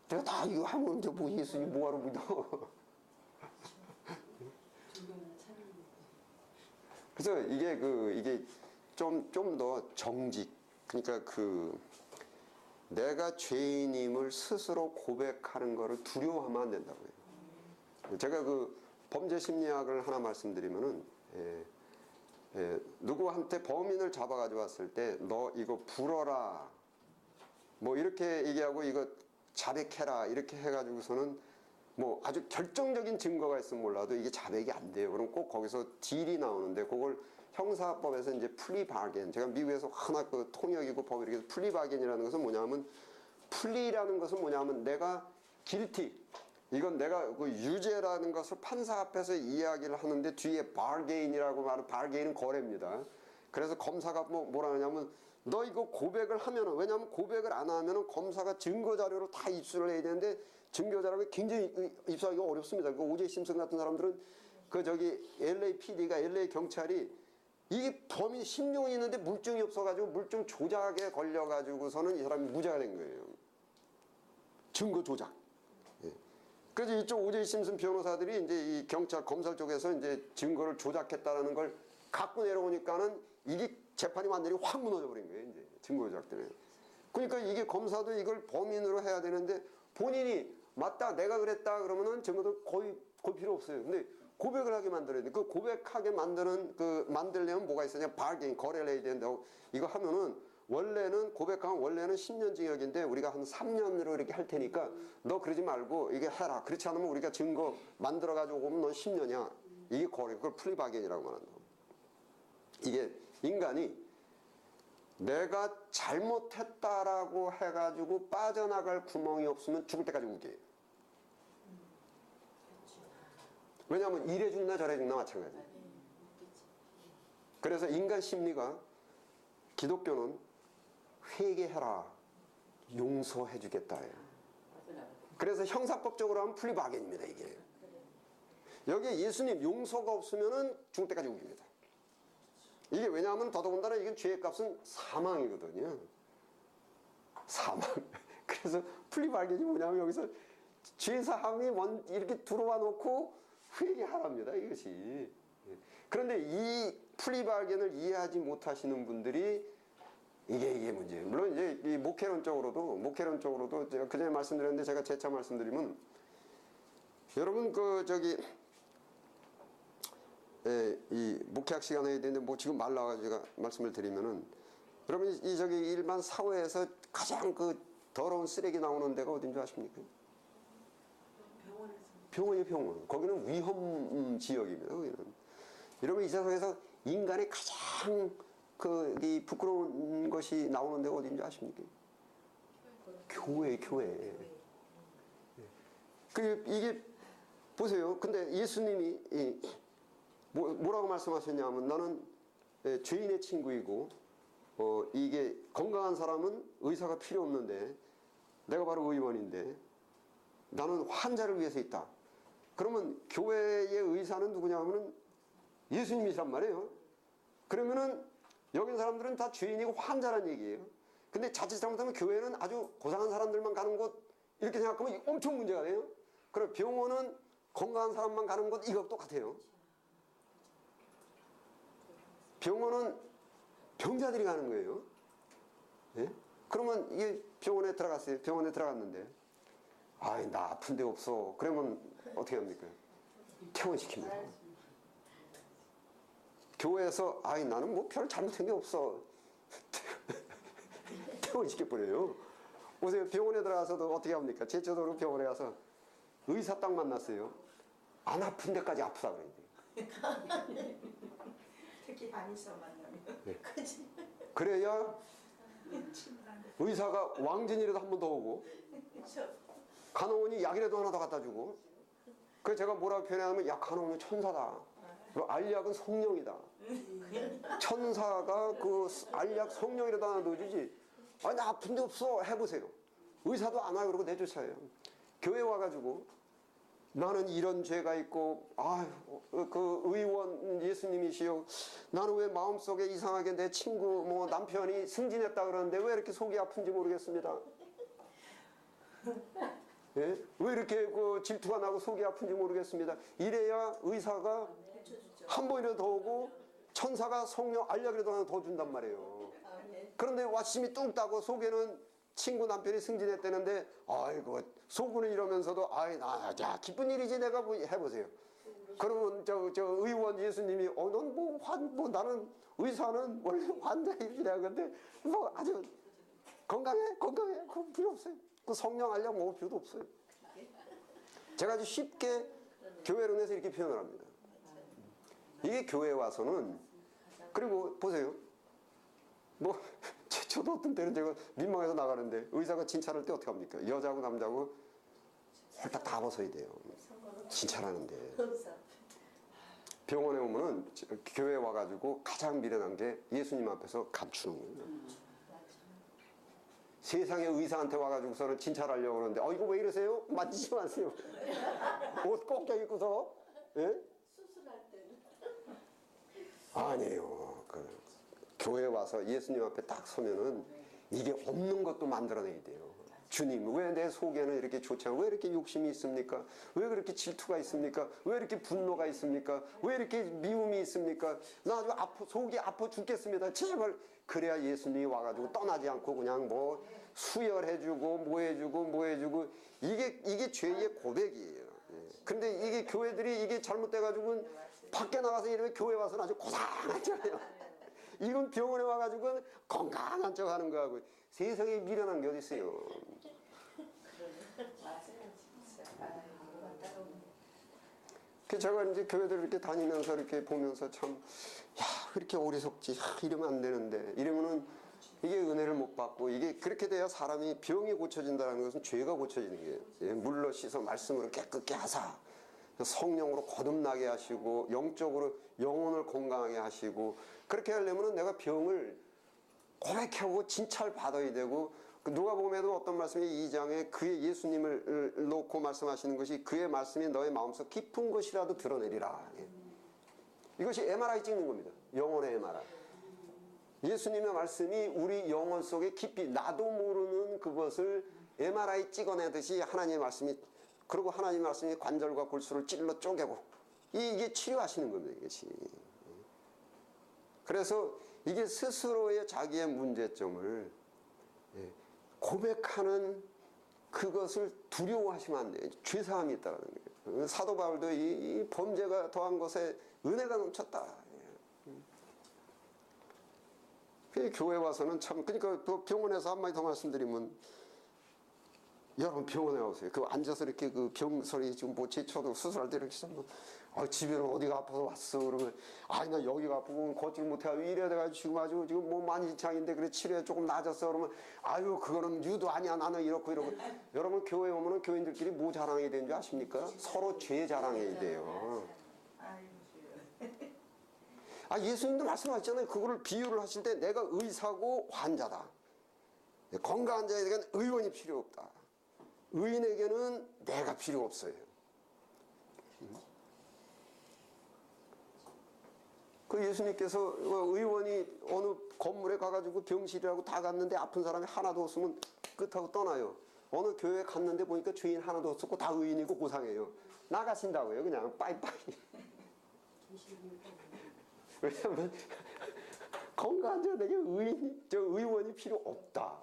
내가 다 이거 하면 이제 뭐 예수님 뭐하러 믿어. 그래서 이게 좀 더 정직, 그러니까 내가 죄인임을 스스로 고백하는 것을 두려워하면 안 된다고요. 제가 범죄 심리학을 하나 말씀드리면은, 누구한테 범인을 잡아가지고 왔을 때 너 이거 불어라 뭐 이렇게 얘기하고 이거 자백해라 이렇게 해가지고서는 뭐 아주 결정적인 증거가 있으면 몰라도 이게 자백이 안 돼요. 그럼 꼭 거기서 딜이 나오는데, 그걸 형사법에서 이제 플리바겐, 제가 미국에서 하나 통역이고 법이라서 플리바겐이라는 것은 뭐냐면, 플리라는 것은 뭐냐면 내가 길티, 이건 내가 유죄라는 것을 판사 앞에서 이야기를 하는데 뒤에 바게인이라고 말하는, 바게인은 거래입니다. 그래서 검사가 뭐라 하냐면 너 이거 고백을 하면은, 왜냐하면 고백을 안 하면은 검사가 증거 자료로 다 입수를 해야 되는데 증거 자료가 굉장히 입수하기가 어렵습니다. 오제이 심슨 같은 사람들은 LAPD가, LA 경찰이 이게 범인 10년이 있는데 물증이 없어가지고 물증 조작에 걸려가지고서는 이 사람이 무죄가 된 거예요. 증거 조작. 예. 그래서 이쪽 오제이 심슨 변호사들이 이제 이 경찰, 검찰 쪽에서 이제 증거를 조작했다라는 걸 갖고 내려오니까는 이게 재판이 완전히 확 무너져 버린 거예요. 이제 증거 조작 때문에. 그러니까 이게 검사도 이걸 범인으로 해야 되는데 본인이 맞다, 내가 그랬다 그러면은 증거도 거의 필요 없어요. 근데 고백을 하게 만들어야 돼. 그 고백하게 만들려면 뭐가 있어요? 바게인, 거래를 해야 되는데, 이거 하면은 원래는 고백하면 원래는 10년 징역인데 우리가 한 3년으로 이렇게 할 테니까 너 그러지 말고 이게 해라. 그렇지 않으면 우리가 증거 만들어 가지고 오면 넌 10년이야. 이게 거래. 그걸 플리바겐이라고 말한다. 이게 인간이 내가 잘못했다라고 해가지고 빠져나갈 구멍이 없으면 죽을 때까지 우겨요. 왜냐하면 이래 죽나 저래 죽나 마찬가지예요. 그래서 인간 심리가 기독교는 회개해라, 용서해 주겠다예요. 그래서 형사법적으로 하면 플리바겐입니다, 이게. 여기에 예수님 용서가 없으면은 죽을 때까지 우깁니다. 이게 왜냐하면 더더군다나 이건 죄의 값은 사망이거든요. 사망. 그래서 플리바겐이 뭐냐면 여기서 죄사함이 이렇게 들어와 놓고 회개하랍니다, 이것이. 그런데 이 플리바겐을 이해하지 못하시는 분들이 이게 문제예요. 물론 이제 이 목회론적으로도 제가 그전에 말씀드렸는데 제가 재차 말씀드리면 여러분 이 목회학 시간에 해야 되는데 뭐 지금 말 나와가지고 제가 말씀을 드리면은 여러분 일반 사회에서 가장 더러운 쓰레기 나오는 데가 어딘 줄 아십니까? 병원이에요, 병원. 거기는 위험 지역입니다. 거기는. 여러분 이 세상에서 인간의 가장 이 부끄러운 것이 나오는 데가 어딘지 아십니까? 교회. 이게 보세요. 근데 예수님이 뭐라고 말씀하셨냐면 나는 죄인의 친구이고 이게 건강한 사람은 의사가 필요 없는데 내가 바로 의원인데 나는 환자를 위해서 있다. 그러면 교회의 의사는 누구냐 하면은 예수님이란 말이에요. 그러면은 여기 사람들은 다 죄인이고 환자란 얘기예요. 근데 자칫 잘못하면 교회는 아주 고상한 사람들만 가는 곳 이렇게 생각하면 엄청 문제가 돼요. 그리고 병원은 건강한 사람만 가는 곳 이거 똑같아요. 병원은 병자들이 가는 거예요. 예? 그러면 이게 병원에 들어갔어요. 병원에 들어갔는데 아이 나 아픈 데 없어. 그러면 어떻게 합니까? 퇴원시킵니다. 교회에서 아이 나는 뭐 별 잘못한 게 없어. 퇴원시켜버려요. 보세요. 병원에 들어가서도 어떻게 합니까? 제쳐도로 병원에 가서 의사 딱 만났어요. 안 아픈 데까지 아프다 그래요. 특히 안에서 만나면 네. 그래야 의사가 왕진이라도 한 번 더 오고 간호원이 약이라도 하나 더 갖다 주고 그래서 제가 뭐라고 표현하냐면 야 간호원은 천사다. 알약은 성령이다. 천사가 알약 성령이라도 하나 넣어주지. 아니 나 아픈 데 없어 해보세요. 의사도 안 와요. 그러고 내쫓아요. 교회 와가지고 나는 이런 죄가 있고 그 의원 예수님이시여 나는 왜 마음속에 이상하게 내 친구 남편이 승진했다 그러는데 왜 이렇게 속이 아픈지 모르겠습니다. 예? 왜 이렇게 질투가 나고 속이 아픈지 모르겠습니다. 이래야 의사가 한 번이라도 더 오고 천사가 성령 알약이라도 하나 더 준단 말이에요. 그런데 왓심이 뚝 따고 속에는 친구 남편이 승진했다는데 아이고 속으는 이러면서도 야 기쁜 일이지 내가 해보세요. 그러면 저 의원 예수님이 넌 나는 의사는 원래 환자 이렇게 내가 근데 아주 건강해 그럼 필요 없어요. 그 성령 알약 먹을 필요도 없어요. 제가 아주 쉽게 교회론에서 이렇게 표현을 합니다. 이게 교회에 와서는 그리고 보세요. 저도 어떤 때는 제가 민망해서 나가는데 의사가 진찰할 때 어떻게 합니까? 여자고 남자고 홀딱 다 벗어야 돼요. 진찰하는데. 병원에 오면은 교회에 와가지고 가장 미련한 게 예수님 앞에서 감추는 거예요. 세상에 의사한테 와가지고서는 진찰하려고 그러는데 이거 왜 이러세요? 만지지 마세요. 옷 꼭 입고서 예? 수술할 때는 아니에요. 교회 와서 예수님 앞에 딱 서면은 이게 없는 것도 만들어내야 돼요. 주님, 왜 내 속에는 이렇게 좋지 않고 왜 이렇게 욕심이 있습니까? 왜 그렇게 질투가 있습니까? 왜 이렇게 분노가 있습니까? 왜 이렇게 미움이 있습니까? 나 아주 속이 아파 죽겠습니다. 제발. 그래야 예수님이 와가지고 떠나지 않고 그냥 수혈해주고 뭐 해주고 이게 죄의 고백이에요. 근데 이게 교회들이 이게 잘못돼가지고 밖에 나가서 이러면 교회 와서는 아주 고상하잖아요. 이건 병원에 와가지고 건강한 척 하는 거하고 세상에 미련한 게 어디 있어요. 제가 이제 교회들 이렇게 다니면서 이렇게 보면서 참, 이렇게 어리석지. 이러면 안 되는데. 이러면은 이게 은혜를 못 받고 이게 그렇게 돼야 사람이 병이 고쳐진다는 것은 죄가 고쳐지는 거예요. 물로 씻어 말씀으로 깨끗게 하사. 성령으로 거듭나게 하시고 영적으로 영혼을 건강하게 하시고 그렇게 하려면 내가 병을 고백하고 진찰받아야 되고 누가복음에도 어떤 말씀이 2장에 그의 예수님을 놓고 말씀하시는 것이 그의 말씀이 너의 마음속 깊은 것이라도 드러내리라. 이것이 MRI 찍는 겁니다. 영혼의 MRI. 예수님의 말씀이 우리 영혼 속에 깊이 나도 모르는 그것을 MRI 찍어내듯이 하나님의 말씀이 그리고 하나님의 말씀이 관절과 골수를 찔러 쪼개고 이게 치료하시는 겁니다. 이것이. 그래서 이게 스스로의 자기의 문제점을 고백하는 그것을 두려워하시면 안 돼요. 죄사함이 있다는 거예요. 사도 바울도 이 범죄가 더한 것에 은혜가 넘쳤다. 교회 와서는 참 그러니까 또 병원에서 한마디 더 말씀드리면 여러분 병원에 오세요. 그 앉아서 이렇게 그 병소리 지금 뭐 제쳐도 수술할 때 이렇게 하면 집에는 어디가 아파서 왔어 그러면 나 여기가 아프고 걷지 못해가지고 이래야 돼가지고 지금 몸 많이 지창인데 그래 치료에 조금 나아졌어 그러면 그거는 유도 아니야 나는 이렇고 여러분 교회 오면은 교인들끼리 뭐 자랑해야 되는 줄 아십니까? 서로 죄 자랑해야 돼요. 예수님도 말씀하셨잖아요. 그거를 비유를 하실 때 내가 의사고 환자다. 건강한 자에게는 의원이 필요 없다. 의인에게는 내가 필요 없어요. 그 예수님께서 의원이 어느 건물에 가가지고 병실이라고 다 갔는데 아픈 사람이 하나도 없으면 끝하고 떠나요. 어느 교회에 갔는데 보니까 죄인 하나도 없었고 다 의인이고 고상해요. 나가신다고요. 그냥 빠이빠이. 왜냐하면 건강한 자에게 의원이 필요 없다.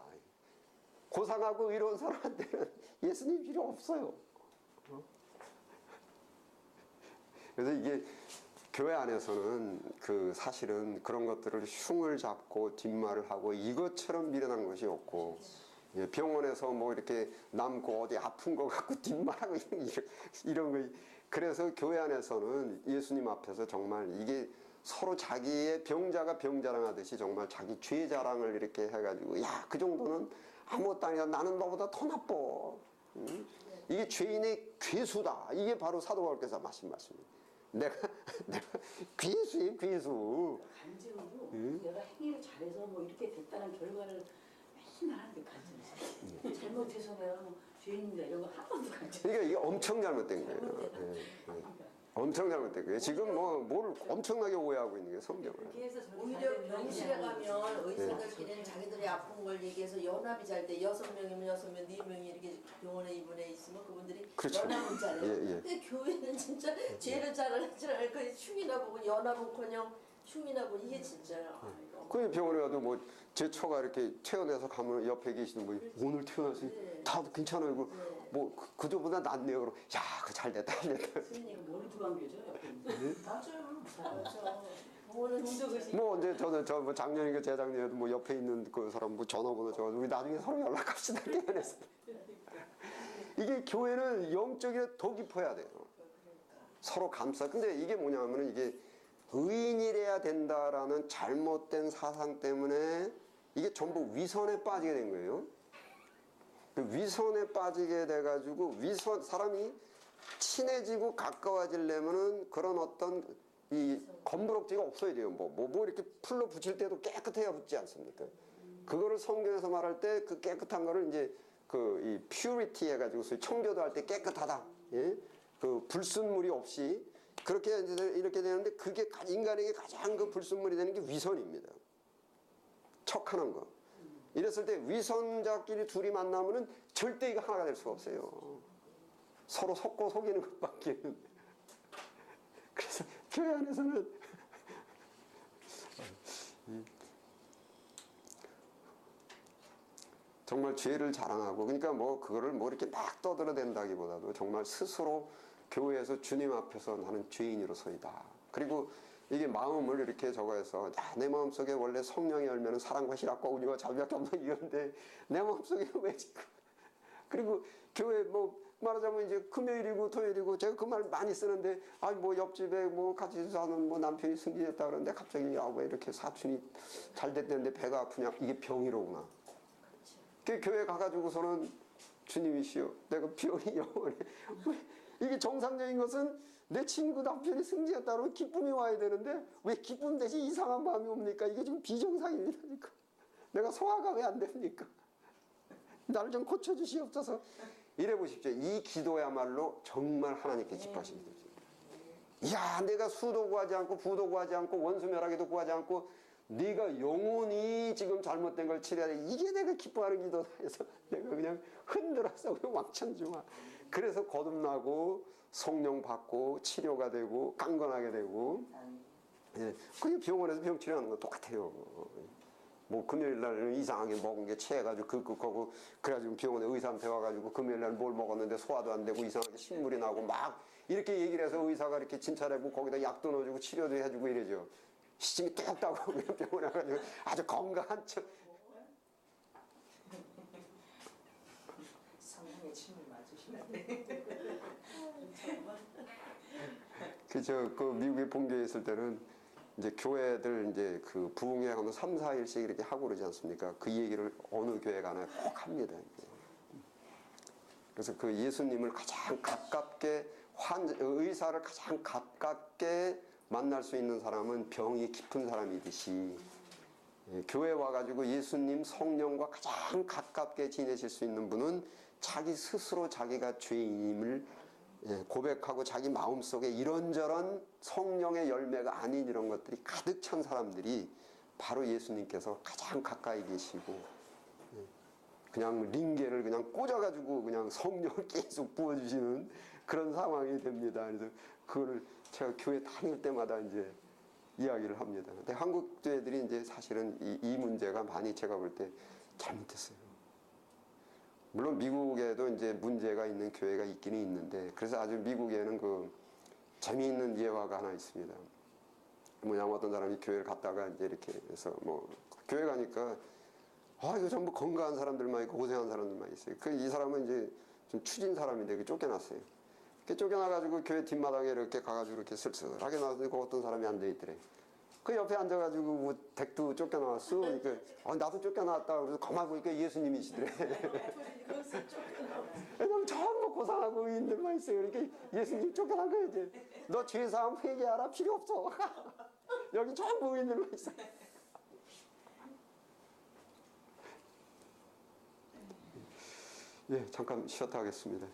고상하고 의로운 사람한테는 예수님 필요 없어요. 그래서 이게 교회 안에서는 사실은 그런 것들을 흉을 잡고 뒷말을 하고 이것처럼 미련한 것이 없고 병원에서 뭐 이렇게 남고 어디 아픈 거 갖고 뒷말하고 이런 거 그래서 교회 안에서는 예수님 앞에서 정말 이게 서로 자기의 병자가 병자랑하듯이 정말 자기 죄 자랑을 이렇게 해가지고 그 정도는 아무것도 아니야 나는 너보다 더 나빠. 이게 죄인의 괴수다. 이게 바로 사도 바울께서 하신 말씀이에요. 내가 괴수예요 괴수. 간증으로 내가 행위를 잘해서 뭐 이렇게 됐다는 결과를 맨날 하는데 간증해서 잘못해서 내가 뭐 죄인이다 이런 거 한 번도 간증. 그러니까 이게 엄청 잘못된 거예요. 엄청 잘못된 거예요. 지금 뭘 엄청나게 오해하고 있는 거예요 성경을. 오히려 병실에 가면 의사들끼리는 자기들이 아픈 걸 얘기해서 연합이 잘 돼. 6명이면 6명, 4명이 이렇게 병원에 입원해 있으면 그분들이 그렇죠. 연합은 잘해요. 예. 근데 교회는 진짜 죄를 잘하는 그 흉이나 보고 연합은커녕 흉이나 보고 이게 진짜요. 그 병원에 가도 뭐 제 처가 이렇게 퇴원해서 가면 옆에 계시는 분이 오늘 퇴원하시 다 괜찮아요. 뭐 그저보다 낫네요. 그럼 그 잘 됐다. 선생님 머리 두방겨져. 맞아요. 병원은 진짜 뭐 언제 저는 뭐 작년인가 재작년에도 뭐 옆에 있는 그 사람 뭐 전화번호 줘가지고 우리 나중에 서로 연락합시다. 퇴원해서. 이게 교회는 영적이 더 깊어야 돼요. 서로 감싸. 근데 이게 뭐냐면은 이게 의인이래야 된다라는 잘못된 사상 때문에 이게 전부 위선에 빠지게 된 거예요. 위선에 빠지게 돼가지고 사람이 친해지고 가까워지려면은 그런 어떤 이 검부럭지가 없어야 돼요. 뭐 이렇게 풀로 붙일 때도 깨끗해야 붙지 않습니까? 그거를 성경에서 말할 때 그 깨끗한 거를 이제 이 purity 해가지고 청교도 할 때 깨끗하다. 예? 그 불순물이 없이 그렇게 이렇게 되는데 그게 인간에게 가장 그 불순물이 되는 게 위선입니다. 척하는 거. 이랬을 때 위선자끼리 둘이 만나면은 절대 이거 하나가 될 수가 없어요. 서로 속고 속이는 것밖에. 그래서 교회 안에서는 정말 죄를 자랑하고 그러니까 그거를 이렇게 막 떠들어댄다기보다도 정말 스스로 교회에서 주님 앞에서 나는 죄인으로서이다. 그리고 이게 마음을 이렇게 적어서 내 마음속에 원래 성령의 열매는 사랑과 희락과 온유와 자비와 겸손 이건데 내 마음속에 왜 지금 그리고 교회 말하자면 이제 금요일이고 토요일이고 제가 그 말 많이 쓰는데 옆집에 같이 사는 남편이 승진했다 그러는데 갑자기 왜 이렇게 사촌이 잘 됐는데 배가 아프냐 이게 병이로구나. 그 교회 가가지고서는 주님이시여 내가 병이 영원해 이게 이게 정상적인 것은 내 친구 남편이 승진했다 그러면 기쁨이 와야 되는데 왜 기쁨 대신 이상한 마음이 옵니까? 이게 지금 비정상입니다. 내가 소화가 왜 안 됩니까? 나를 좀 고쳐주시옵소서. 이래 보십시오. 이 기도야말로 정말 하나님께 기뻐하십니다. 이야, 내가 수도 구하지 않고 부도 구하지 않고 원수멸하게도 구하지 않고 네가 영원히 지금 잘못된 걸 치료해야 돼. 이게 내가 기뻐하는 기도다 해서 내가 그냥 흔들어서 왕천 중화. 그래서 거듭나고 성령 받고 치료가 되고 강건하게 되고. 예, 그게 병원에서 병 치료하는 건 똑같아요. 뭐 금요일 날은 이상하게 먹은 게 체해가지고 극극하고 그래가지고 병원에 의사한테 와가지고 금요일 날 뭘 먹었는데 소화도 안 되고 이상하게 신물이 나고 막 이렇게 얘기를 해서 의사가 이렇게 진찰해보고 거기다 약도 넣어주고 치료도 해주고 이러죠. 시침이 뚝 따고 그냥 병원에 와가지고 아주 건강한 척. 성령의 침을 맞으시면 돼. 그 미국에 본교에 있을 때는 이제 교회들 이제 그 부흥회 하면 3, 4일씩 이렇게 하고 그러지 않습니까? 그 얘기를 어느 교회 가나 꼭 합니다. 그래서 그 예수님을 가장 가깝게 의사를 가장 가깝게 만날 수 있는 사람은 병이 깊은 사람이듯이 교회 와가지고 예수님 성령과 가장 가깝게 지내실 수 있는 분은 자기 스스로 자기가 죄인임을 고백하고 자기 마음속에 이런저런 성령의 열매가 아닌 이런 것들이 가득 찬 사람들이 바로 예수님께서 가장 가까이 계시고 그냥 링게를 그냥 꽂아가지고 그냥 성령을 계속 부어주시는 그런 상황이 됩니다. 그래서 그거를 제가 교회 다닐 때마다 이제 이야기를 합니다. 근데 한국 교회들이 이제 사실은 이 문제가 많이 제가 볼 때 잘못됐어요. 물론 미국에도 이제 문제가 있는 교회가 있기는 있는데 그래서 아주 미국에는 그 재미있는 예화가 하나 있습니다. 뭐냐면 어떤 사람이 교회를 갔다가 이제 이렇게 해서 뭐 교회 가니까 이거 전부 건강한 사람들만 있고 고생한 사람들만 있어요. 이 사람은 이제 좀 추진 사람인데 쫓겨났어요. 쫓겨나가지고 교회 뒷마당에 이렇게 가가지고 이렇게 쓸쓸하게 나왔는데 그 어떤 사람이 앉아있더래. 그 옆에 앉아가지고 뭐 댁도 쫓겨나왔어. 그러니까 나도 쫓겨나왔다. 그래서 가만 보니까 예수님이시더래. 왜냐면 전부 고상하고 의인들만 있어요. 그러니까 예수님 쫓겨난 거야 이제. 너 죄사함 회개하라 필요 없어. 여기 전부 의인들만 있어. 예, 잠깐 쉬었다 하겠습니다.